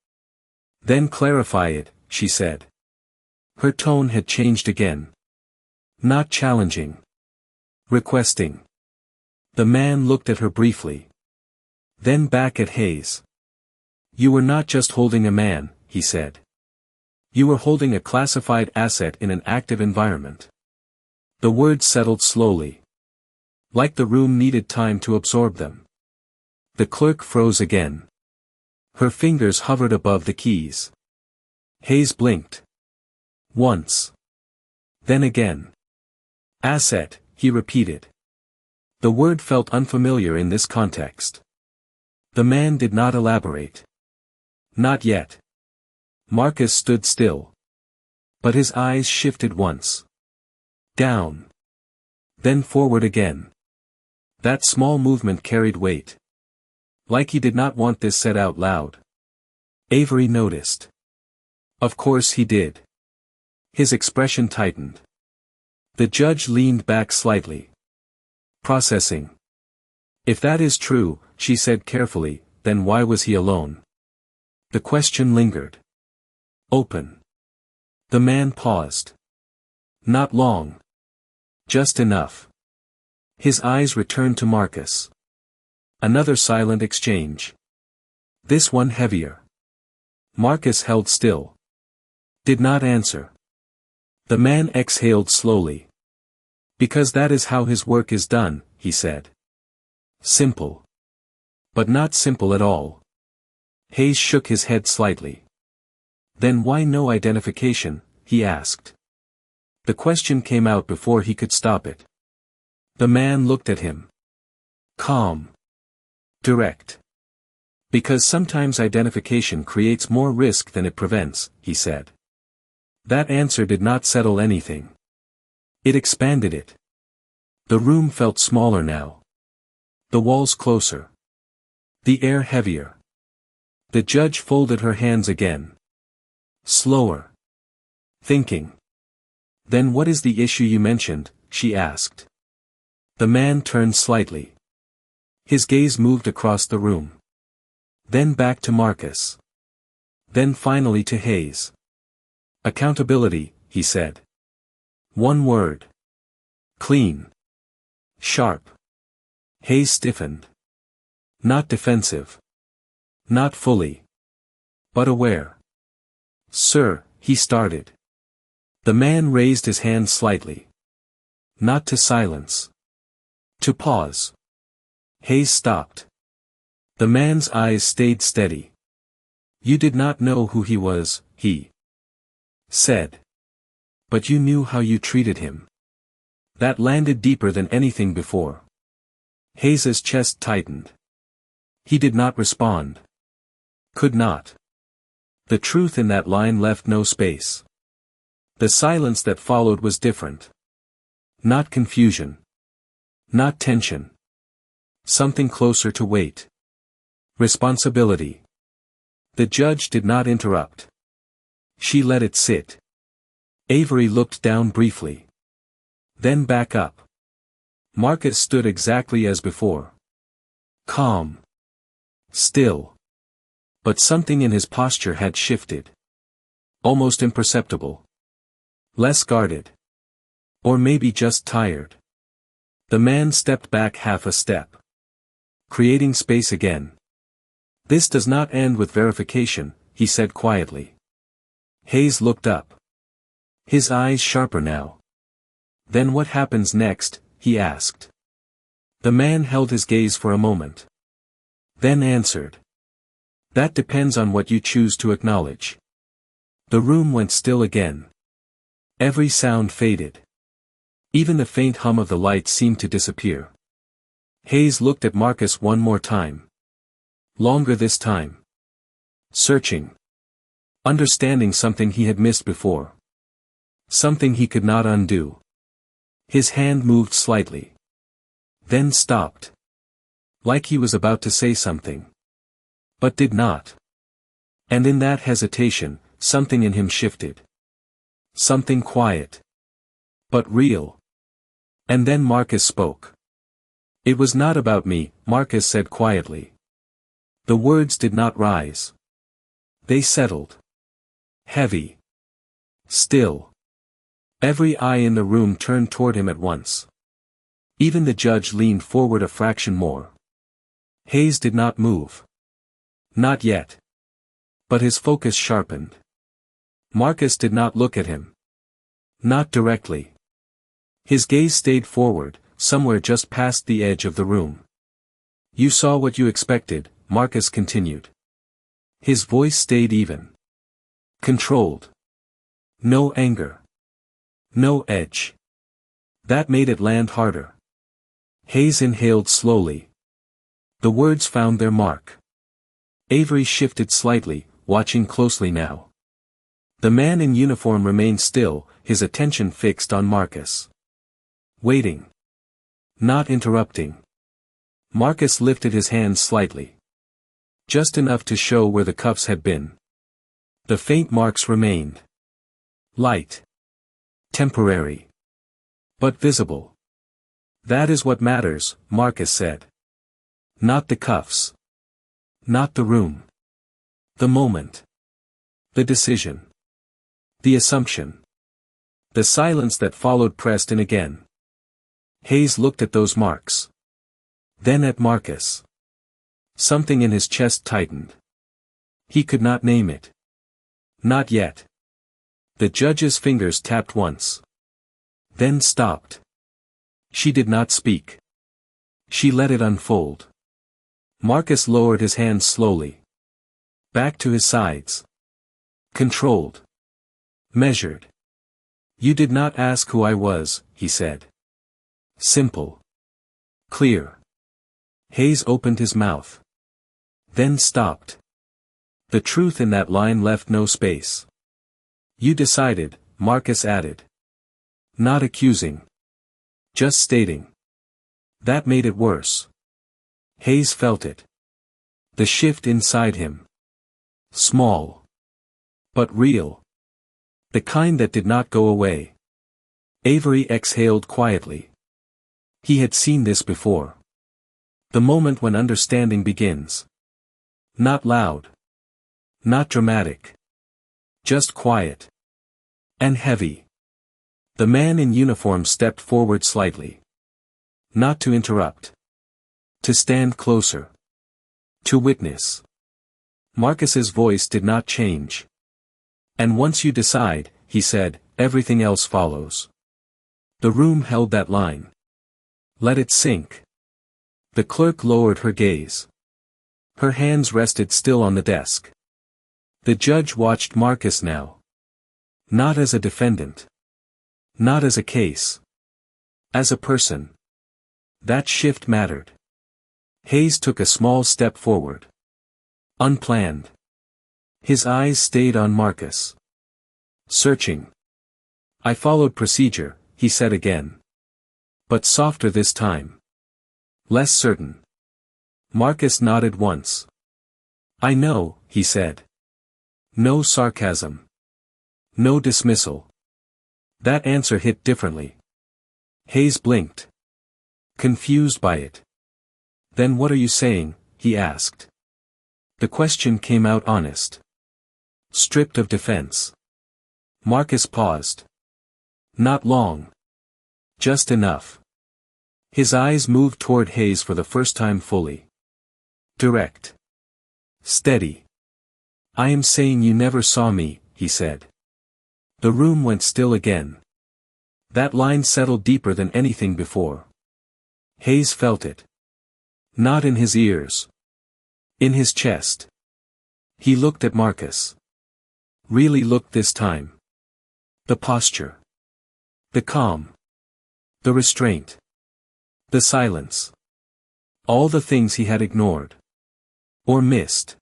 Then clarify it, she said. Her tone had changed again. Not challenging. Requesting. The man looked at her briefly. Then back at Hayes. You were not just holding a man, he said. You were holding a classified asset in an active environment. The words settled slowly. Like the room needed time to absorb them. The clerk froze again. Her fingers hovered above the keys. Hayes blinked. Once. Then again. Asset, he repeated. The word felt unfamiliar in this context. The man did not elaborate. Not yet. Marcus stood still. But his eyes shifted once. Down. Then forward again. That small movement carried weight. Like he did not want this said out loud. Avery noticed. Of course he did. His expression tightened. The judge leaned back slightly. Processing. If that is true, she said carefully, then why was he alone? The question lingered. Open. The man paused. Not long. Just enough. His eyes returned to Marcus. Another silent exchange. This one heavier. Marcus held still. Did not answer. The man exhaled slowly. Because that is how his work is done, he said. Simple. But not simple at all. Hayes shook his head slightly. Then why no identification, he asked. The question came out before he could stop it. The man looked at him. Calm. Direct. Because sometimes identification creates more risk than it prevents, he said. That answer did not settle anything. It expanded it. The room felt smaller now. The walls closer. The air heavier. The judge folded her hands again. Slower. Thinking. Then what is the issue you mentioned, she asked. The man turned slightly. His gaze moved across the room. Then back to Marcus. Then finally to Hayes. Accountability, he said. One word. Clean. Sharp. Hayes stiffened. Not defensive. Not fully. But aware. Sir, he started. The man raised his hand slightly. Not to silence. To pause. Hayes stopped. The man's eyes stayed steady. You did not know who he was, he said. But you knew how you treated him. That landed deeper than anything before. Hayes's chest tightened. He did not respond. Could not. The truth in that line left no space. The silence that followed was different. Not confusion. Not tension. Something closer to weight. Responsibility. The judge did not interrupt. She let it sit. Avery looked down briefly. Then back up. Marcus stood exactly as before. Calm. Still. But something in his posture had shifted. Almost imperceptible. Less guarded. Or maybe just tired. The man stepped back half a step. Creating space again. This does not end with verification, he said quietly. Hayes looked up. His eyes sharper now. Then what happens next, he asked. The man held his gaze for a moment. Then answered. That depends on what you choose to acknowledge. The room went still again. Every sound faded. Even the faint hum of the light seemed to disappear. Hayes looked at Marcus one more time. Longer this time. Searching. Understanding something he had missed before. Something he could not undo. His hand moved slightly. Then stopped. Like he was about to say something. But did not. And in that hesitation, something in him shifted. Something quiet. But real. And then Marcus spoke. It was not about me, Marcus said quietly. The words did not rise. They settled. Heavy. Still. Every eye in the room turned toward him at once. Even the judge leaned forward a fraction more. Hayes did not move. Not yet. But his focus sharpened. Marcus did not look at him. Not directly. His gaze stayed forward, somewhere just past the edge of the room. You saw what you expected, Marcus continued. His voice stayed even. Controlled. No anger. No edge. That made it land harder. Hayes inhaled slowly. The words found their mark. Avery shifted slightly, watching closely now. The man in uniform remained still, his attention fixed on Marcus. Waiting. Not interrupting. Marcus lifted his hand slightly. Just enough to show where the cuffs had been. The faint marks remained. Light. Temporary. But visible. That is what matters, Marcus said. Not the cuffs. Not the room. The moment. The decision. The assumption. The silence that followed pressed in again. Hayes looked at those marks. Then at Marcus. Something in his chest tightened. He could not name it. Not yet. The judge's fingers tapped once. Then stopped. She did not speak. She let it unfold. Marcus lowered his hands slowly. Back to his sides. Controlled. Measured. You did not ask who I was, he said. Simple. Clear. Hayes opened his mouth. Then stopped. The truth in that line left no space. You decided, Marcus added. Not accusing. Just stating. That made it worse. Hayes felt it. The shift inside him. Small. But real. The kind that did not go away. Avery exhaled quietly. He had seen this before. The moment when understanding begins. Not loud. Not dramatic. Just quiet. And heavy. The man in uniform stepped forward slightly. Not to interrupt. To stand closer. To witness. Marcus's voice did not change. And once you decide, he said, everything else follows. The room held that line. Let it sink. The clerk lowered her gaze. Her hands rested still on the desk. The judge watched Marcus now. Not as a defendant. Not as a case. As a person. That shift mattered. Hayes took a small step forward. Unplanned. His eyes stayed on Marcus. Searching. I followed procedure, he said again. But softer this time. Less certain. Marcus nodded once. I know, he said. No sarcasm. No dismissal. That answer hit differently. Hayes blinked. Confused by it. Then what are you saying, he asked. The question came out honest. Stripped of defense. Marcus paused. Not long. Just enough. His eyes moved toward Hayes for the first time fully. Direct. Steady. I am saying you never saw me, he said. The room went still again. That line settled deeper than anything before. Hayes felt it. Not in his ears. In his chest. He looked at Marcus. Really looked this time. The posture. The calm. The restraint. The silence. All the things he had ignored. Or missed.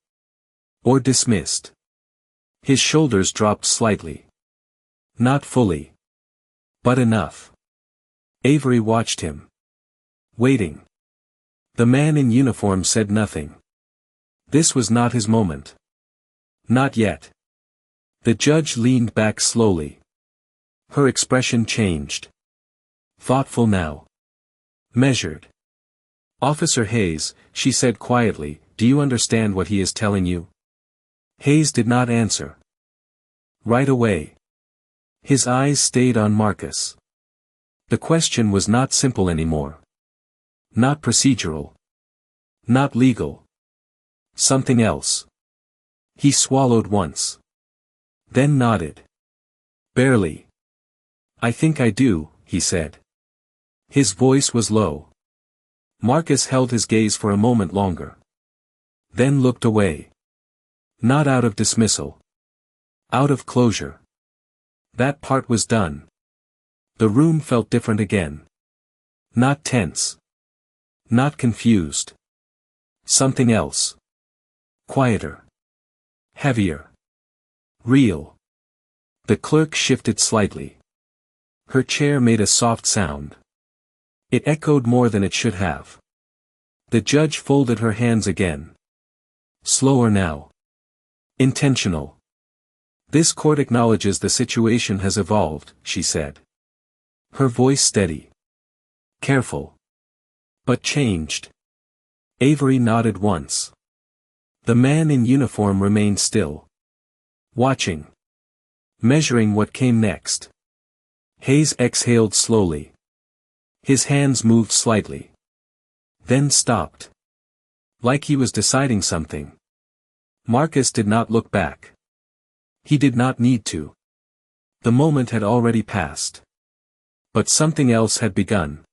Or dismissed. His shoulders dropped slightly. Not fully. But enough. Avery watched him. Waiting. The man in uniform said nothing. This was not his moment. Not yet. The judge leaned back slowly. Her expression changed. Thoughtful now. Measured. Officer Hayes, she said quietly, do you understand what he is telling you? Hayes did not answer. Right away. His eyes stayed on Marcus. The question was not simple anymore. Not procedural. Not legal. Something else. He swallowed once. Then nodded. Barely. I think I do, he said. His voice was low. Marcus held his gaze for a moment longer. Then looked away. Not out of dismissal. Out of closure. That part was done. The room felt different again. Not tense. Not confused. Something else. Quieter. Heavier. Real. The clerk shifted slightly. Her chair made a soft sound. It echoed more than it should have. The judge folded her hands again. Slower now. Intentional. This court acknowledges the situation has evolved, she said. Her voice steady. Careful. But changed. Avery nodded once. The man in uniform remained still. Watching. Measuring what came next. Hayes exhaled slowly. His hands moved slightly. Then stopped. Like he was deciding something. Marcus did not look back. He did not need to. The moment had already passed. But something else had begun.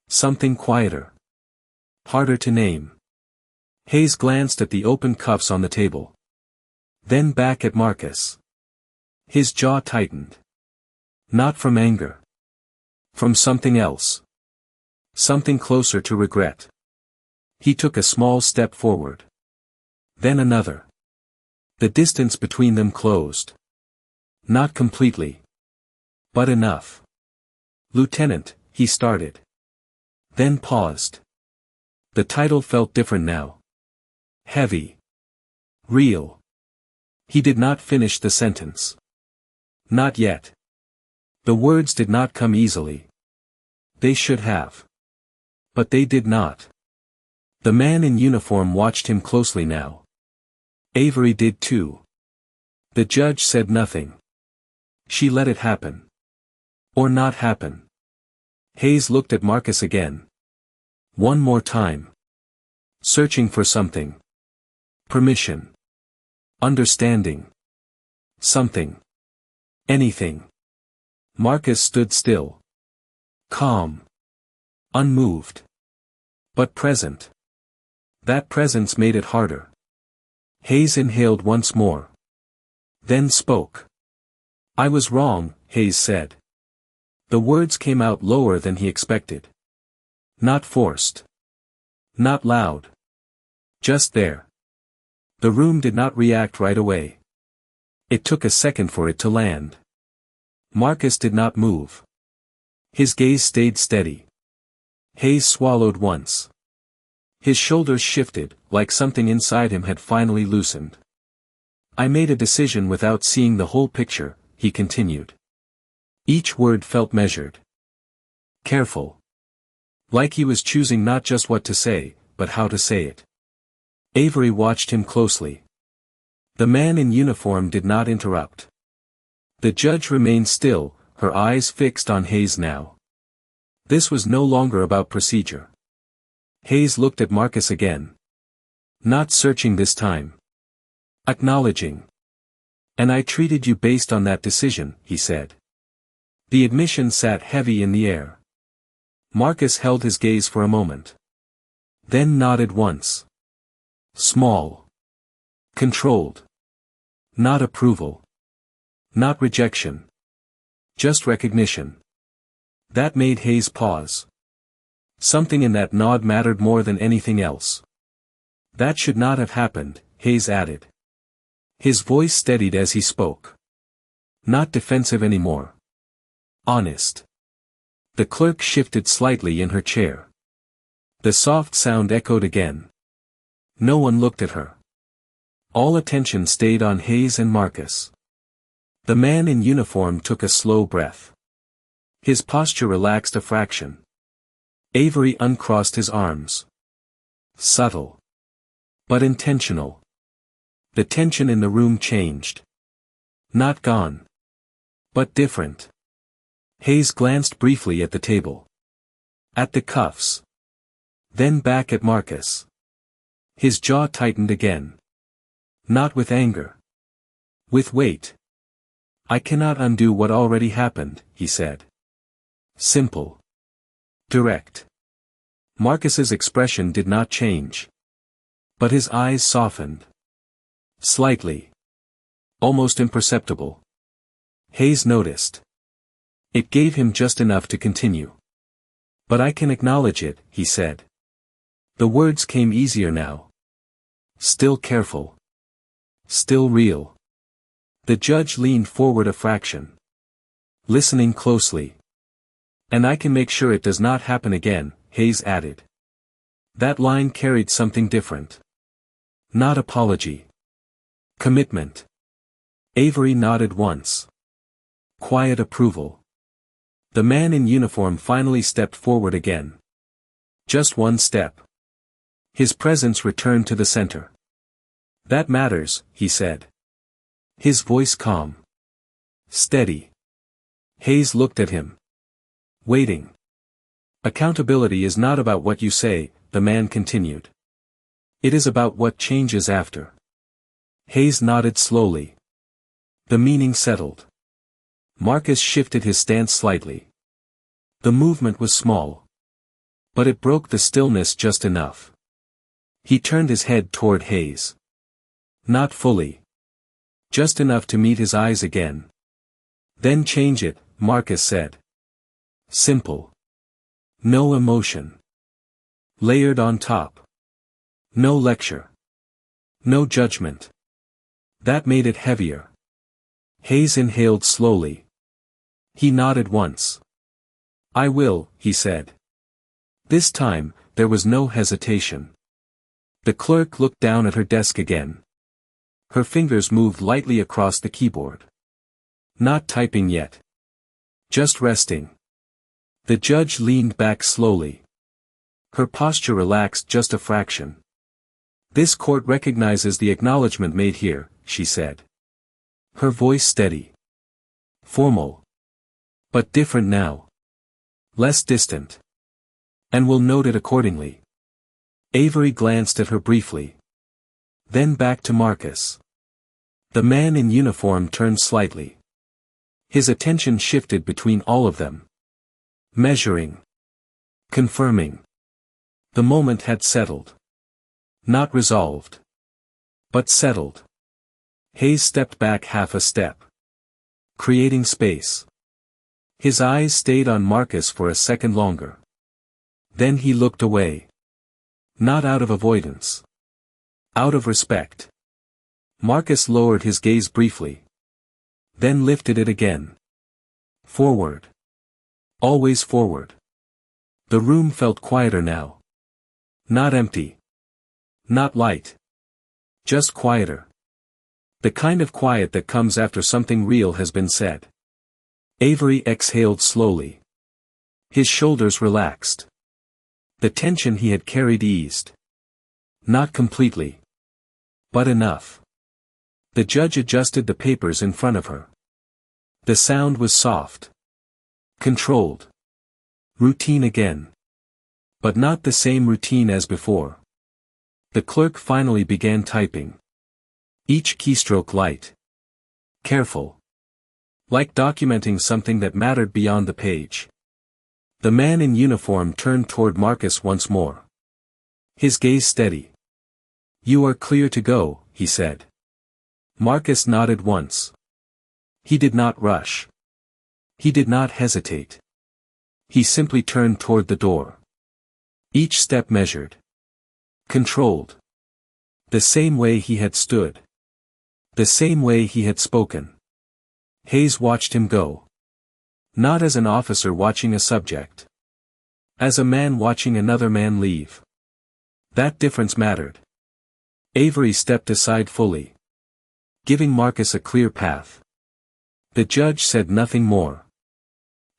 Something quieter. Harder to name. Hayes glanced at the open cuffs on the table. Then back at Marcus. His jaw tightened. Not from anger. From something else. Something closer to regret. He took a small step forward. Then another. The distance between them closed. Not completely. But enough. Lieutenant, he started. Then paused. The title felt different now. Heavy. Real. He did not finish the sentence. Not yet. The words did not come easily. They should have. But they did not. The man in uniform watched him closely now. Avery did too. The judge said nothing. She let it happen. Or not happen. Hayes looked at Marcus again. One more time. Searching for something. Permission. Understanding. Something. Anything. Marcus stood still. Calm. Unmoved. But present. That presence made it harder. Hayes inhaled once more. Then spoke. I was wrong, Hayes said. The words came out lower than he expected. Not forced. Not loud. Just there. The room did not react right away. It took a second for it to land. Marcus did not move. His gaze stayed steady. Hayes swallowed once. His shoulders shifted, like something inside him had finally loosened. I made a decision without seeing the whole picture, he continued. Each word felt measured. Careful. Like he was choosing not just what to say, but how to say it. Avery watched him closely. The man in uniform did not interrupt. The judge remained still, her eyes fixed on Hayes now. This was no longer about procedure. Hayes looked at Marcus again. Not searching this time. Acknowledging. And I treated you based on that decision, he said. The admission sat heavy in the air. Marcus held his gaze for a moment. Then nodded once. Small. Controlled. Not approval. Not rejection. Just recognition. That made Hayes pause. Something in that nod mattered more than anything else. That should not have happened, Hayes added. His voice steadied as he spoke. Not defensive anymore. Honest. The clerk shifted slightly in her chair. The soft sound echoed again. No one looked at her. All attention stayed on Hayes and Marcus. The man in uniform took a slow breath. His posture relaxed a fraction. Avery uncrossed his arms. Subtle. But intentional. The tension in the room changed. Not gone. But different. Hayes glanced briefly at the table. At the cuffs. Then back at Marcus. His jaw tightened again. Not with anger. With weight. I cannot undo what already happened, he said. Simple. Direct. Marcus's expression did not change. But his eyes softened. Slightly. Almost imperceptible. Hayes noticed. It gave him just enough to continue. But I can acknowledge it, he said. The words came easier now. Still careful. Still real. The judge leaned forward a fraction. Listening closely. And I can make sure it does not happen again, Hayes added. That line carried something different. Not apology. Commitment. Avery nodded once. Quiet approval. The man in uniform finally stepped forward again. Just one step. His presence returned to the center. That matters, he said. His voice calm. Steady. Hayes looked at him. Waiting. Accountability is not about what you say, the man continued. It is about what changes after. Hayes nodded slowly. The meaning settled. Marcus shifted his stance slightly. The movement was small. But it broke the stillness just enough. He turned his head toward Hayes. Not fully. Just enough to meet his eyes again. Then change it, Marcus said. Simple. No emotion. Layered on top. No lecture. No judgment. That made it heavier. Hayes inhaled slowly. He nodded once. I will, he said. This time, there was no hesitation. The clerk looked down at her desk again. Her fingers moved lightly across the keyboard. Not typing yet. Just resting. The judge leaned back slowly. Her posture relaxed just a fraction. This court recognizes the acknowledgement made here, she said. Her voice steady. Formal. But different now. Less distant. And will note it accordingly. Avery glanced at her briefly. Then back to Marcus. The man in uniform turned slightly. His attention shifted between all of them. Measuring. Confirming. The moment had settled. Not resolved. But settled. Hayes stepped back half a step. Creating space. His eyes stayed on Marcus for a second longer. Then he looked away. Not out of avoidance. Out of respect. Marcus lowered his gaze briefly. Then lifted it again. Forward. Always forward. The room felt quieter now. Not empty. Not light. Just quieter. The kind of quiet that comes after something real has been said. Avery exhaled slowly. His shoulders relaxed. The tension he had carried eased. Not completely. But enough. The judge adjusted the papers in front of her. The sound was soft. Controlled. Routine again. But not the same routine as before. The clerk finally began typing. Each keystroke light. Careful. Like documenting something that mattered beyond the page. The man in uniform turned toward Marcus once more. His gaze steady. You are clear to go, he said. Marcus nodded once. He did not rush. He did not hesitate. He simply turned toward the door. Each step measured. Controlled. The same way he had stood. The same way he had spoken. Hayes watched him go. Not as an officer watching a subject. As a man watching another man leave. That difference mattered. Avery stepped aside fully. Giving Marcus a clear path. The judge said nothing more.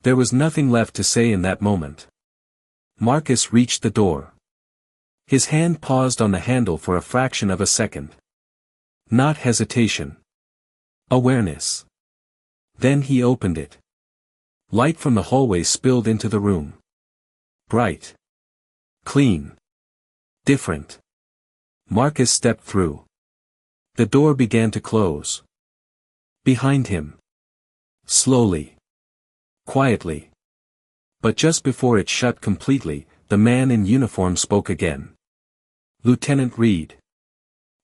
There was nothing left to say in that moment. Marcus reached the door. His hand paused on the handle for a fraction of a second. Not hesitation. Awareness. Then he opened it. Light from the hallway spilled into the room. Bright. Clean. Different. Marcus stepped through. The door began to close. Behind him. Slowly. Quietly. But just before it shut completely, the man in uniform spoke again. Lieutenant Reed.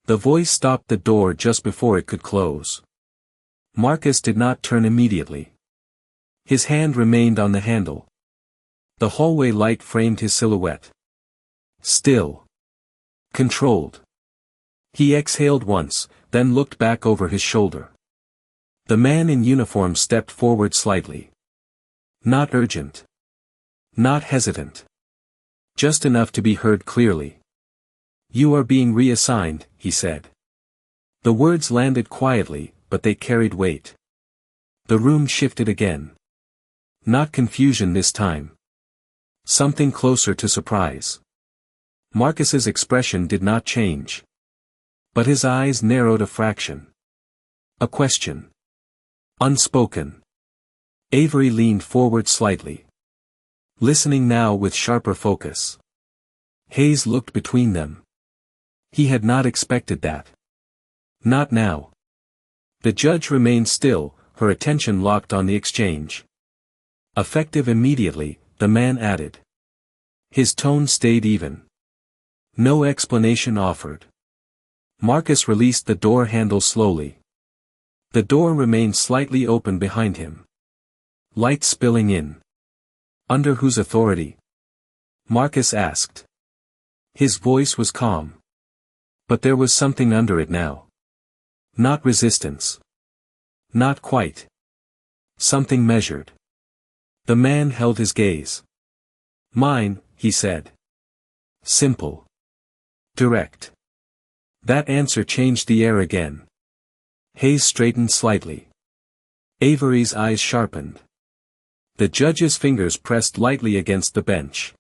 The voice stopped the door just before it could close. Marcus did not turn immediately. His hand remained on the handle. The hallway light framed his silhouette. Still. Controlled. He exhaled once, then looked back over his shoulder. The man in uniform stepped forward slightly. Not urgent. Not hesitant. Just enough to be heard clearly. "You are being reassigned," he said. The words landed quietly, but they carried weight. The room shifted again. Not confusion this time. Something closer to surprise. Marcus's expression did not change. But his eyes narrowed a fraction. A question. Unspoken. Avery leaned forward slightly. Listening now with sharper focus. Hayes looked between them. He had not expected that. Not now. The judge remained still, her attention locked on the exchange. Effective immediately, the man added. His tone stayed even. No explanation offered. Marcus released the door handle slowly. The door remained slightly open behind him. Light spilling in. Under whose authority? Marcus asked. His voice was calm. But there was something under it now. Not resistance. Not quite. Something measured. The man held his gaze. Mine, he said. Simple. Direct. That answer changed the air again. Hayes straightened slightly. Avery's eyes sharpened. The judge's fingers pressed lightly against the bench.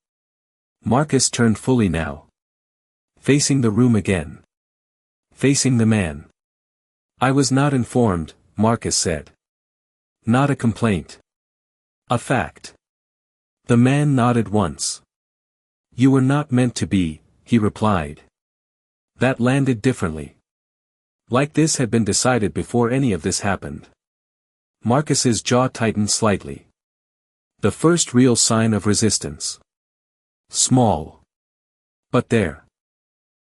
Marcus turned fully now. Facing the room again. Facing the man. I was not informed, Marcus said. Not a complaint. A fact. The man nodded once. You were not meant to be, he replied. That landed differently. Like this had been decided before any of this happened. Marcus's jaw tightened slightly. The first real sign of resistance. Small. But there.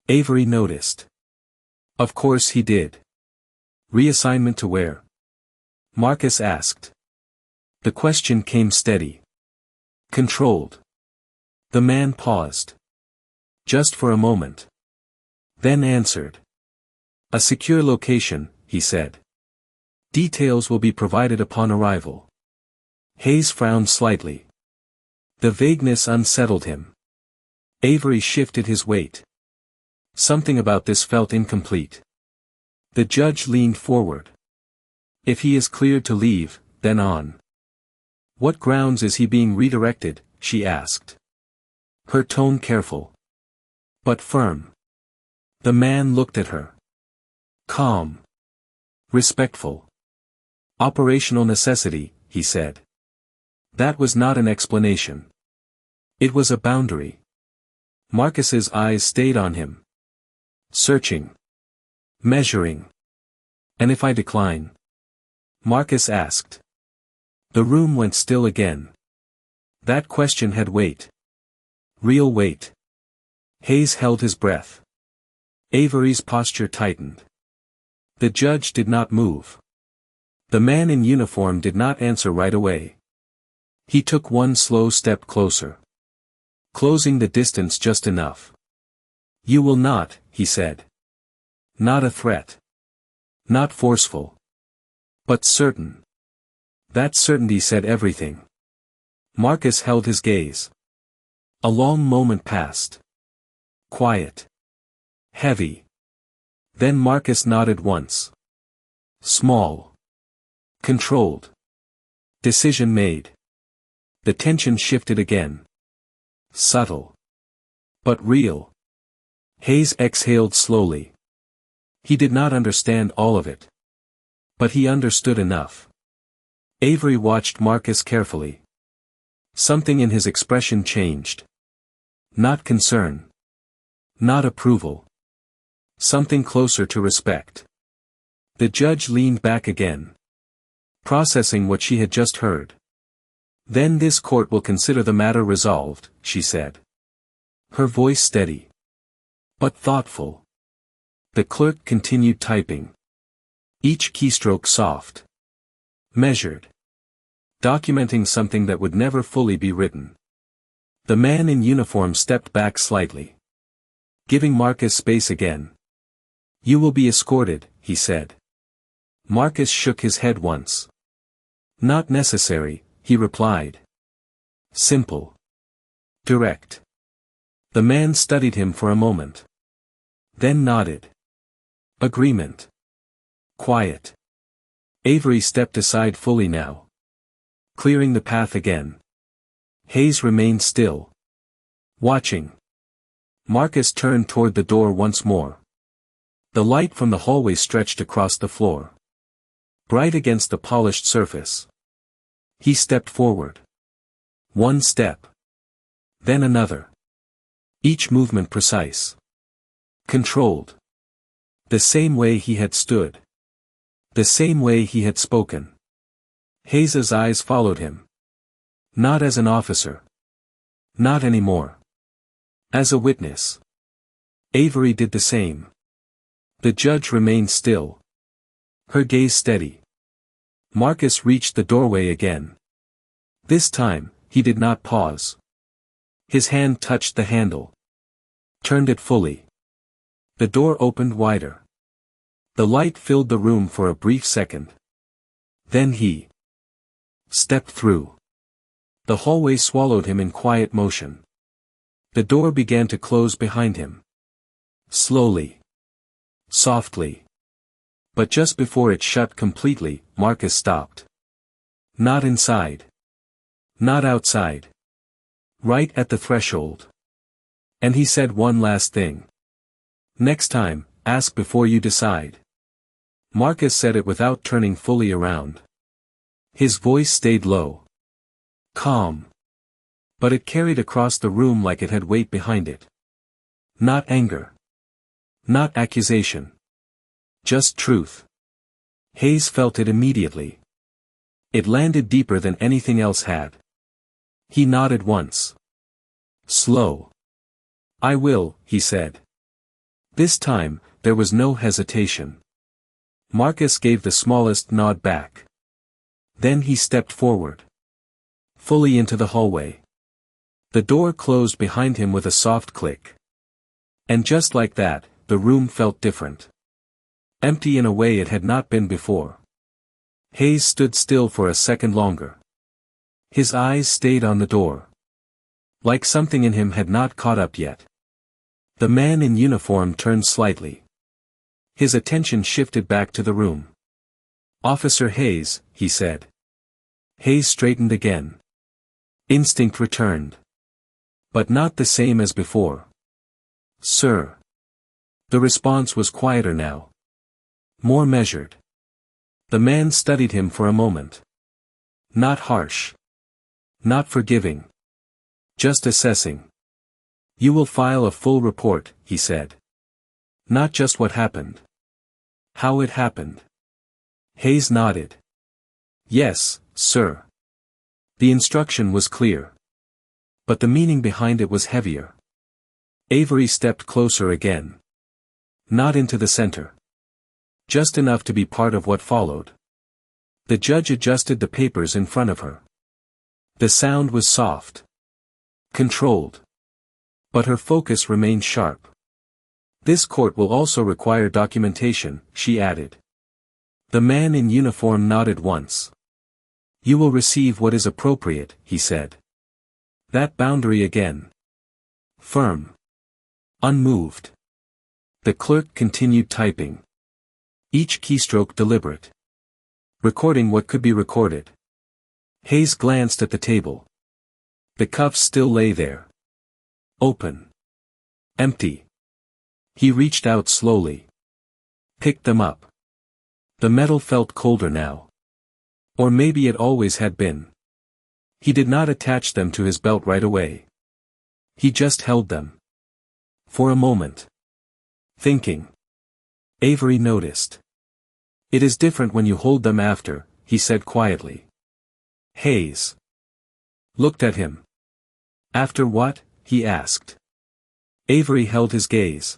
Avery noticed. Of course he did. Reassignment to where? Marcus asked. The question came steady. Controlled. The man paused. Just for a moment. Then answered. A secure location, he said. Details will be provided upon arrival. Hayes frowned slightly. The vagueness unsettled him. Avery shifted his weight. Something about this felt incomplete. The judge leaned forward. If he is cleared to leave, then on. What grounds is he being redirected? She asked. Her tone careful. But firm. The man looked at her. Calm. Respectful. Operational necessity, he said. That was not an explanation. It was a boundary. Marcus's eyes stayed on him. Searching. Measuring. And if I decline? Marcus asked. The room went still again. That question had weight. Real weight. Hayes held his breath. Avery's posture tightened. The judge did not move. The man in uniform did not answer right away. He took one slow step closer. Closing the distance just enough. You will not, he said. Not a threat. Not forceful. But certain. That certainty said everything. Marcus held his gaze. A long moment passed. Quiet. Heavy. Then Marcus nodded once. Small. Controlled. Decision made. The tension shifted again. Subtle. But real. Hayes exhaled slowly. He did not understand all of it. But he understood enough. Avery watched Marcus carefully. Something in his expression changed. Not concern. Not approval. Something closer to respect. The judge leaned back again, processing what she had just heard. Then this court will consider the matter resolved, she said. Her voice steady, but thoughtful. The clerk continued typing. Each keystroke soft. Measured. Documenting something that would never fully be written. The man in uniform stepped back slightly, giving Marcus space again. You will be escorted, he said. Marcus shook his head once. Not necessary, he replied. Simple. Direct. The man studied him for a moment. Then nodded. Agreement. Quiet. Avery stepped aside fully now, clearing the path again. Hayes remained still, watching. Marcus turned toward the door once more. The light from the hallway stretched across the floor, bright against the polished surface. He stepped forward. One step. Then another. Each movement precise. Controlled. The same way he had stood. The same way he had spoken. Hayes's eyes followed him. Not as an officer. Not anymore. As a witness. Avery did the same. The judge remained still, her gaze steady. Marcus reached the doorway again. This time, he did not pause. His hand touched the handle. Turned it fully. The door opened wider. The light filled the room for a brief second. Then he stepped through. The hallway swallowed him in quiet motion. The door began to close behind him. Slowly. Softly. But just before it shut completely, Marcus stopped. Not inside. Not outside. Right at the threshold. And he said one last thing. Next time, ask before you decide. Marcus said it without turning fully around. His voice stayed low. Calm. But it carried across the room like it had weight behind it. Not anger. Not accusation. Just truth. Hayes felt it immediately. It landed deeper than anything else had. He nodded once. Slow. I will, he said. This time, there was no hesitation. Marcus gave the smallest nod back. Then he stepped forward. Fully into the hallway. The door closed behind him with a soft click. And just like that, the room felt different. Empty in a way it had not been before. Hayes stood still for a second longer. His eyes stayed on the door. Like something in him had not caught up yet. The man in uniform turned slightly. His attention shifted back to the room. Officer Hayes, he said. Hayes straightened again. Instinct returned. But not the same as before. Sir. The response was quieter now. More measured. The man studied him for a moment. Not harsh. Not forgiving. Just assessing. You will file a full report, he said. Not just what happened. How it happened. Hayes nodded. Yes, sir. The instruction was clear. But the meaning behind it was heavier. Avery stepped closer again. Not into the center. Just enough to be part of what followed. The judge adjusted the papers in front of her. The sound was soft. Controlled. But her focus remained sharp. This court will also require documentation, she added. The man in uniform nodded once. You will receive what is appropriate, he said. That boundary again. Firm. Unmoved. The clerk continued typing. Each keystroke deliberate. Recording what could be recorded. Hayes glanced at the table. The cuffs still lay there. Open. Empty. He reached out slowly. Picked them up. The metal felt colder now. Or maybe it always had been. He did not attach them to his belt right away. He just held them. For a moment. Thinking. Avery noticed. It is different when you hold them after, he said quietly. Hayes looked at him. After what? He asked. Avery held his gaze.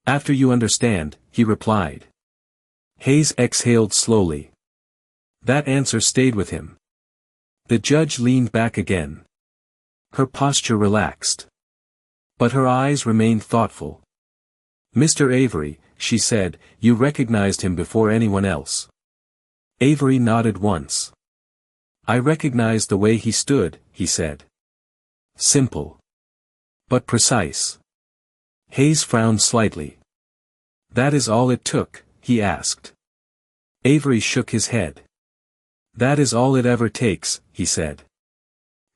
After you understand, he replied. Hayes exhaled slowly. That answer stayed with him. The judge leaned back again. Her posture relaxed. But her eyes remained thoughtful. Mr. Avery, she said, you recognized him before anyone else. Avery nodded once. I recognized the way he stood, he said. Simple. But precise. Hayes frowned slightly. That is all it took, he asked. Avery shook his head. That is all it ever takes, he said.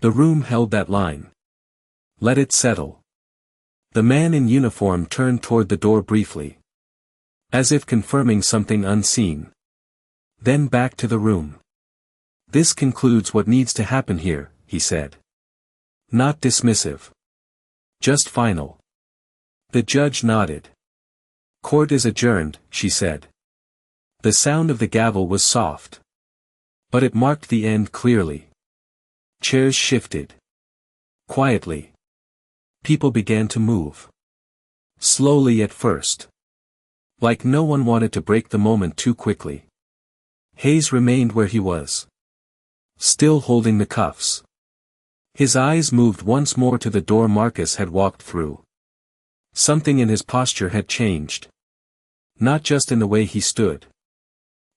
The room held that line. Let it settle. The man in uniform turned toward the door briefly. As if confirming something unseen. Then back to the room. This concludes what needs to happen here, he said. Not dismissive. Just final. The judge nodded. Court is adjourned, she said. The sound of the gavel was soft. But it marked the end clearly. Chairs shifted. Quietly. People began to move. Slowly at first. Like no one wanted to break the moment too quickly. Hayes remained where he was. Still holding the cuffs. His eyes moved once more to the door Marcus had walked through. Something in his posture had changed. Not just in the way he stood.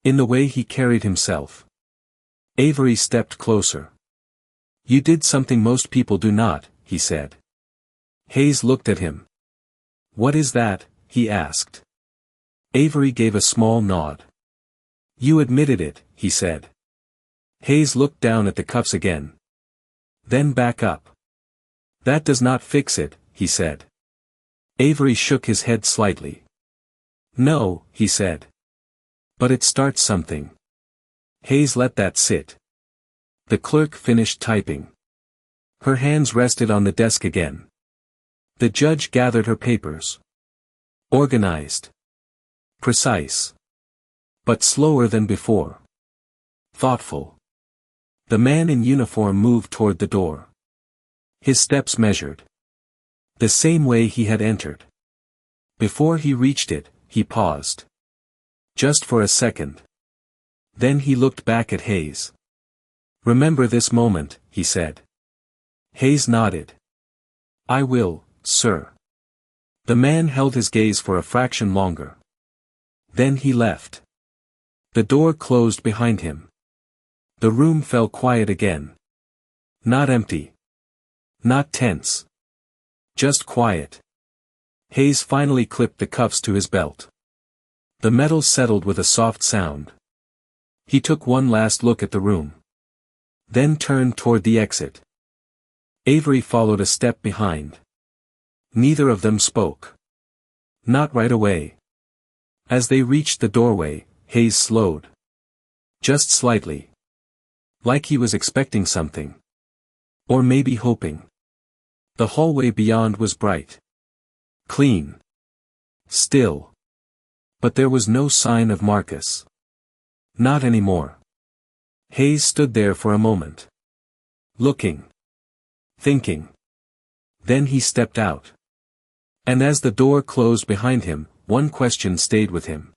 In the way he carried himself. Avery stepped closer. You did something most people do not, he said. Hayes looked at him. What is that? He asked. Avery gave a small nod. You admitted it, he said. Hayes looked down at the cuffs again. Then back up. That does not fix it, he said. Avery shook his head slightly. No, he said. But it starts something. Hayes let that sit. The clerk finished typing. Her hands rested on the desk again. The judge gathered her papers. Organized. Precise. But slower than before. Thoughtful. The man in uniform moved toward the door. His steps measured. The same way he had entered. Before he reached it, he paused. Just for a second. Then he looked back at Hayes. Remember this moment, he said. Hayes nodded. I will, sir. The man held his gaze for a fraction longer. Then he left. The door closed behind him. The room fell quiet again. Not empty. Not tense. Just quiet. Hayes finally clipped the cuffs to his belt. The metal settled with a soft sound. He took one last look at the room. Then turned toward the exit. Avery followed a step behind. Neither of them spoke. Not right away. As they reached the doorway, Hayes slowed. Just slightly. Like he was expecting something. Or maybe hoping. The hallway beyond was bright. Clean. Still. But there was no sign of Marcus. Not anymore. Hayes stood there for a moment. Looking. Thinking. Then he stepped out. And as the door closed behind him, one question stayed with him.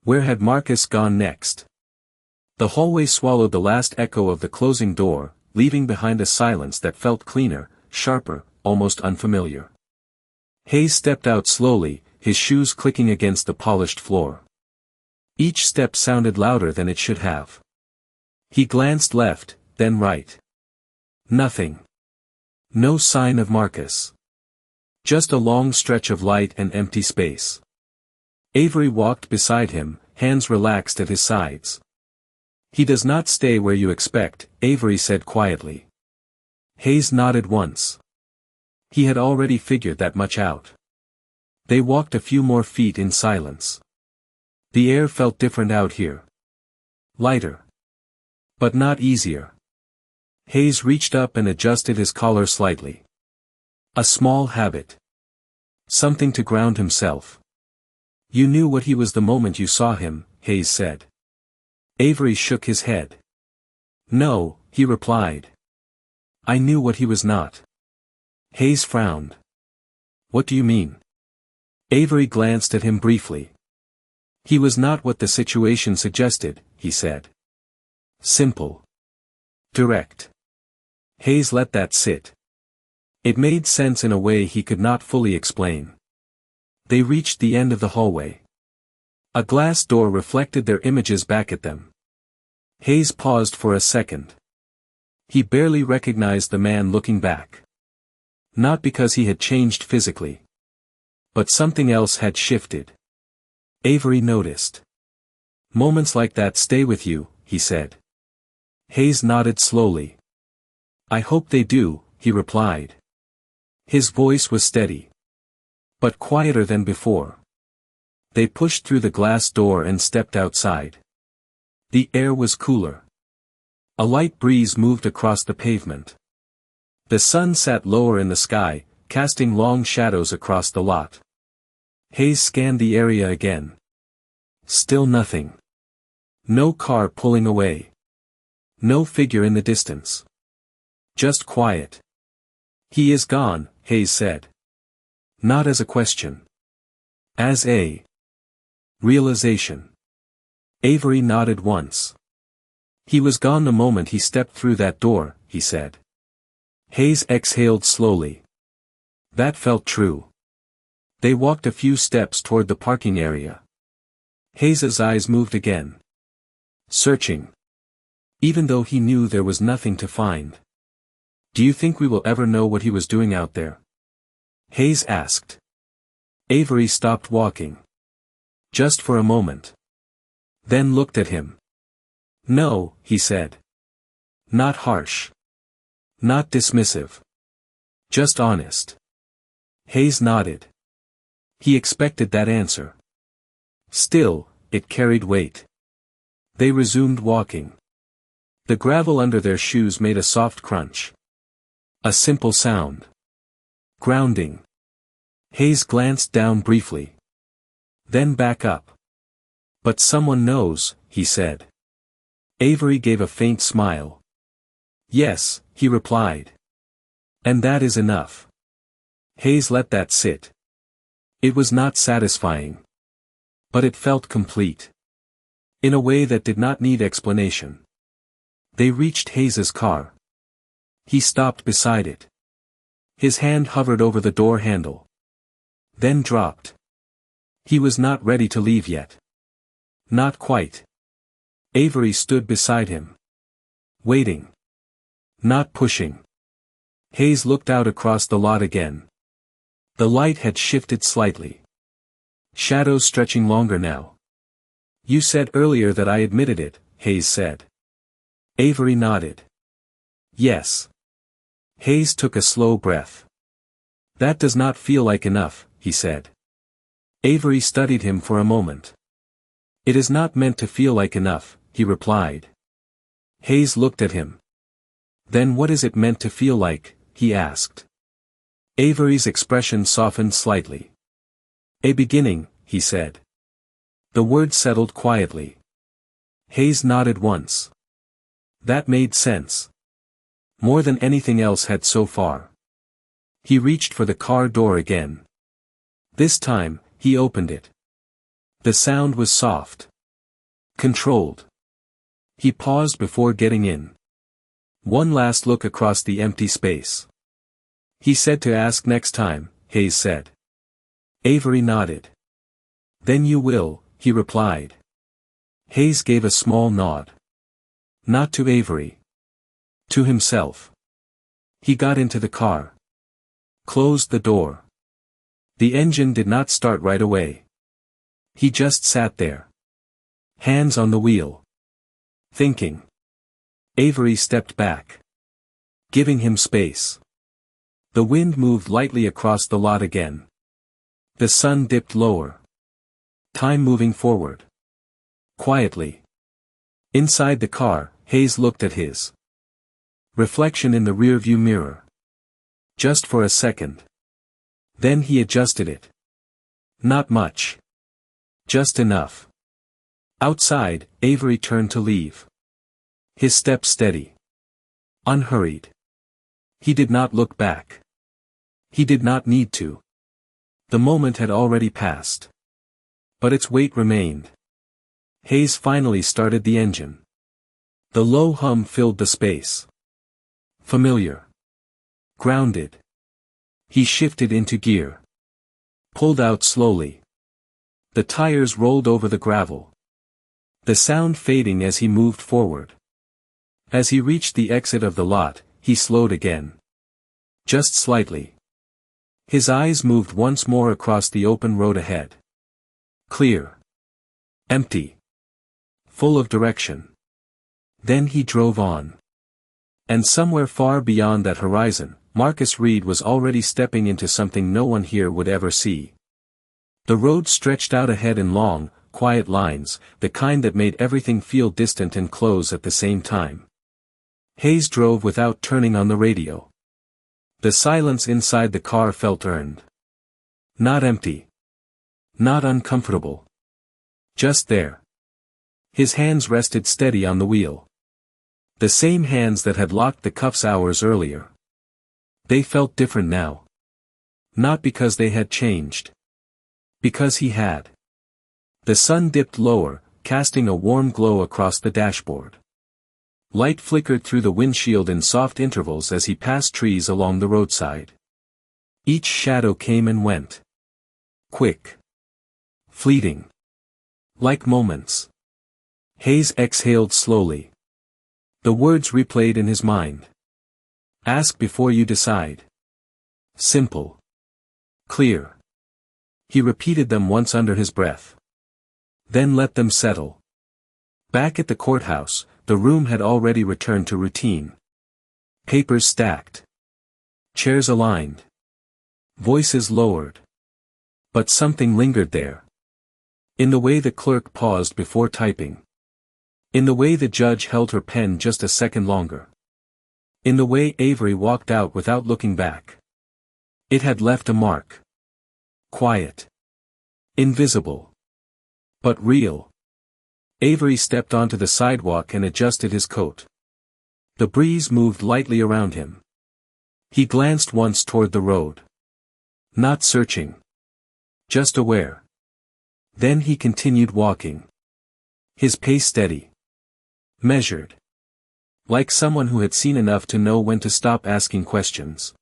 Where had Marcus gone next? The hallway swallowed the last echo of the closing door, leaving behind a silence that felt cleaner, sharper, almost unfamiliar. Hayes stepped out slowly, his shoes clicking against the polished floor. Each step sounded louder than it should have. He glanced left, then right. Nothing. No sign of Marcus. Just a long stretch of light and empty space. Avery walked beside him, hands relaxed at his sides. He does not stay where you expect, Avery said quietly. Hayes nodded once. He had already figured that much out. They walked a few more feet in silence. The air felt different out here. Lighter. But not easier. Hayes reached up and adjusted his collar slightly. A small habit. Something to ground himself. You knew what he was the moment you saw him, Hayes said. Avery shook his head. No, he replied. I knew what he was not. Hayes frowned. What do you mean? Avery glanced at him briefly. He was not what the situation suggested, he said. Simple. Direct. Hayes let that sit. It made sense in a way he could not fully explain. They reached the end of the hallway. A glass door reflected their images back at them. Hayes paused for a second. He barely recognized the man looking back. Not because he had changed physically. But something else had shifted. Avery noticed. Moments like that stay with you, he said. Hayes nodded slowly. I hope they do, he replied. His voice was steady. But quieter than before. They pushed through the glass door and stepped outside. The air was cooler. A light breeze moved across the pavement. The sun sat lower in the sky, casting long shadows across the lot. Hayes scanned the area again. Still nothing. No car pulling away. No figure in the distance. Just quiet. He is gone, Hayes said. Not as a question. As a realization. Avery nodded once. He was gone the moment he stepped through that door, he said. Hayes exhaled slowly. That felt true. They walked a few steps toward the parking area. Hayes's eyes moved again. Searching. Even though he knew there was nothing to find. Do you think we will ever know what he was doing out there? Hayes asked. Avery stopped walking. Just for a moment. Then looked at him. No, he said. Not harsh. Not dismissive. Just honest. Hayes nodded. He expected that answer. Still, it carried weight. They resumed walking. The gravel under their shoes made a soft crunch. A simple sound. Grounding. Hayes glanced down briefly. Then back up. But someone knows, he said. Avery gave a faint smile. Yes, he replied. And that is enough. Hayes let that sit. It was not satisfying. But it felt complete. In a way that did not need explanation. They reached Hayes's car. He stopped beside it. His hand hovered over the door handle. Then dropped. He was not ready to leave yet. Not quite. Avery stood beside him. Waiting. Not pushing. Hayes looked out across the lot again. The light had shifted slightly. Shadows stretching longer now. You said earlier that I admitted it, Hayes said. Avery nodded. Yes. Hayes took a slow breath. That does not feel like enough, he said. Avery studied him for a moment. It is not meant to feel like enough, he replied. Hayes looked at him. Then what is it meant to feel like, he asked. Avery's expression softened slightly. A beginning, he said. The word settled quietly. Hayes nodded once. That made sense. More than anything else had so far. He reached for the car door again. This time, he opened it. The sound was soft. Controlled. He paused before getting in. One last look across the empty space. He said to ask next time, Hayes said. Avery nodded. Then you will, he replied. Hayes gave a small nod. Not to Avery. To himself. He got into the car. Closed the door. The engine did not start right away. He just sat there. Hands on the wheel. Thinking. Avery stepped back. Giving him space. The wind moved lightly across the lot again. The sun dipped lower. Time moving forward. Quietly. Inside the car, Hayes looked at his reflection in the rearview mirror. Just for a second. Then he adjusted it. Not much. Just enough. Outside, Avery turned to leave. His step steady. Unhurried. He did not look back. He did not need to. The moment had already passed. But its weight remained. Hayes finally started the engine. The low hum filled the space. Familiar. Grounded. He shifted into gear. Pulled out slowly. The tires rolled over the gravel. The sound fading as he moved forward. As he reached the exit of the lot, he slowed again. Just slightly. His eyes moved once more across the open road ahead. Clear. Empty. Full of direction. Then he drove on. And somewhere far beyond that horizon, Marcus Reed was already stepping into something no one here would ever see. The road stretched out ahead in long, quiet lines, the kind that made everything feel distant and close at the same time. Hayes drove without turning on the radio. The silence inside the car felt earned. Not empty. Not uncomfortable. Just there. His hands rested steady on the wheel. The same hands that had locked the cuffs hours earlier. They felt different now. Not because they had changed. Because he had. The sun dipped lower, casting a warm glow across the dashboard. Light flickered through the windshield in soft intervals as he passed trees along the roadside. Each shadow came and went. Quick. Fleeting. Like moments. Hayes exhaled slowly. The words replayed in his mind. Ask before you decide. Simple. Clear. He repeated them once under his breath. Then let them settle. Back at the courthouse, the room had already returned to routine. Papers stacked. Chairs aligned. Voices lowered. But something lingered there. In the way the clerk paused before typing. In the way the judge held her pen just a second longer. In the way Avery walked out without looking back. It had left a mark. Quiet. Invisible. But real. Avery stepped onto the sidewalk and adjusted his coat. The breeze moved lightly around him. He glanced once toward the road. Not searching. Just aware. Then he continued walking. His pace steady. Measured. Like someone who had seen enough to know when to stop asking questions.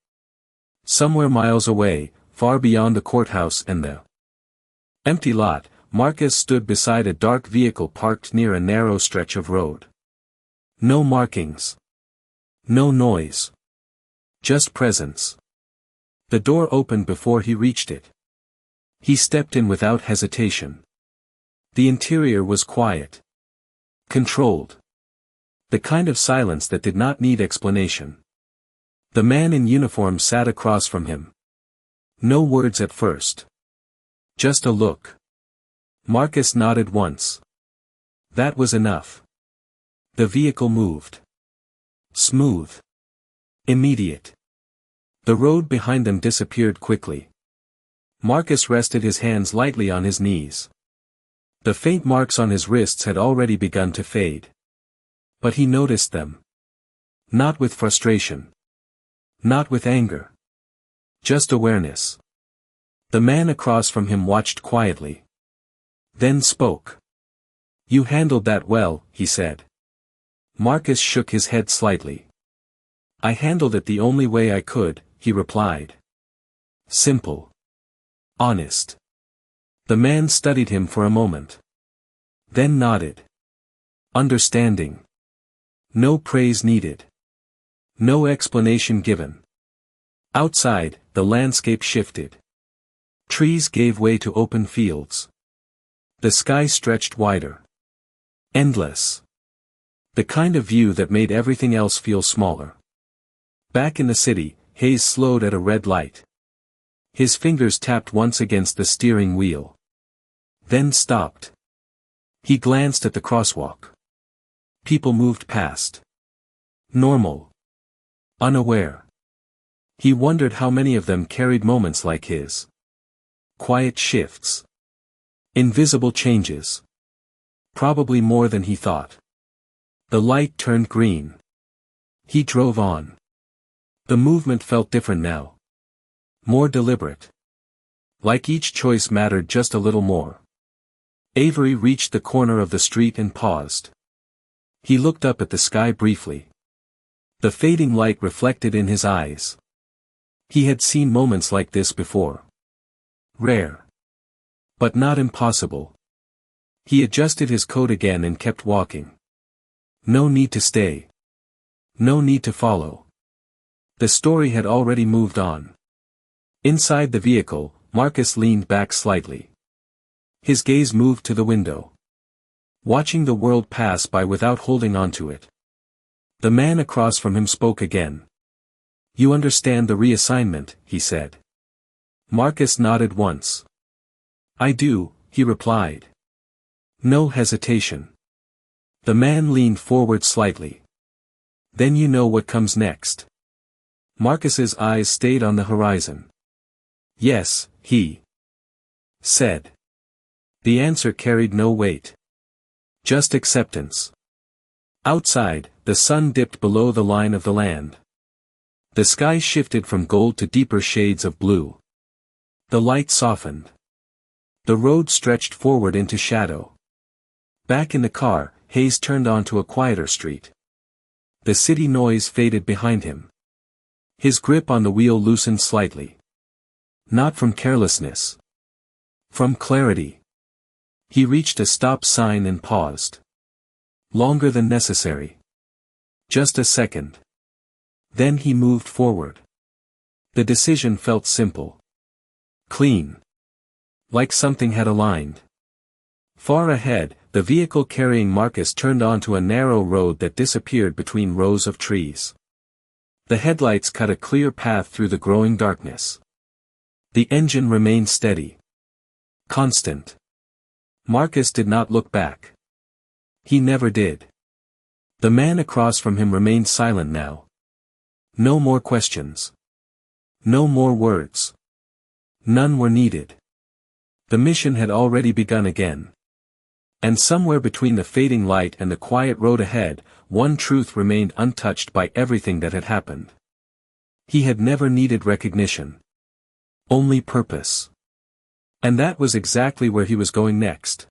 Somewhere miles away, far beyond the courthouse and the empty lot, Marcus stood beside a dark vehicle parked near a narrow stretch of road. No markings. No noise. Just presence. The door opened before he reached it. He stepped in without hesitation. The interior was quiet. Controlled. The kind of silence that did not need explanation. The man in uniform sat across from him. No words at first. Just a look. Marcus nodded once. That was enough. The vehicle moved. Smooth. Immediate. The road behind them disappeared quickly. Marcus rested his hands lightly on his knees. The faint marks on his wrists had already begun to fade. But he noticed them. Not with frustration. Not with anger. Just awareness. The man across from him watched quietly. Then spoke. You handled that well, he said. Marcus shook his head slightly. I handled it the only way I could, he replied. Simple. Honest. The man studied him for a moment. Then nodded. Understanding. No praise needed. No explanation given. Outside, the landscape shifted. Trees gave way to open fields. The sky stretched wider. Endless. The kind of view that made everything else feel smaller. Back in the city, Hayes slowed at a red light. His fingers tapped once against the steering wheel. Then stopped. He glanced at the crosswalk. People moved past. Normal. Unaware. He wondered how many of them carried moments like his. Quiet shifts. Invisible changes. Probably more than he thought. The light turned green. He drove on. The movement felt different now. More deliberate. Like each choice mattered just a little more. Avery reached the corner of the street and paused. He looked up at the sky briefly. The fading light reflected in his eyes. He had seen moments like this before. Rare. But not impossible. He adjusted his coat again and kept walking. No need to stay. No need to follow. The story had already moved on. Inside the vehicle, Marcus leaned back slightly. His gaze moved to the window. Watching the world pass by without holding on to it. The man across from him spoke again. "You understand the reassignment," he said. Marcus nodded once. "I do," he replied. No hesitation. The man leaned forward slightly. "Then you know what comes next." Marcus's eyes stayed on the horizon. "Yes," he said. The answer carried no weight. Just acceptance. Outside, the sun dipped below the line of the land. The sky shifted from gold to deeper shades of blue. The light softened. The road stretched forward into shadow. Back in the car, Hayes turned onto a quieter street. The city noise faded behind him. His grip on the wheel loosened slightly. Not from carelessness. From clarity. He reached a stop sign and paused. Longer than necessary. Just a second. Then he moved forward. The decision felt simple. Clean. Like something had aligned. Far ahead, the vehicle carrying Marcus turned onto a narrow road that disappeared between rows of trees. The headlights cut a clear path through the growing darkness. The engine remained steady. Constant. Marcus did not look back. He never did. The man across from him remained silent now. No more questions. No more words. None were needed. The mission had already begun again. And somewhere between the fading light and the quiet road ahead, one truth remained untouched by everything that had happened. He had never needed recognition. Only purpose. And that was exactly where he was going next.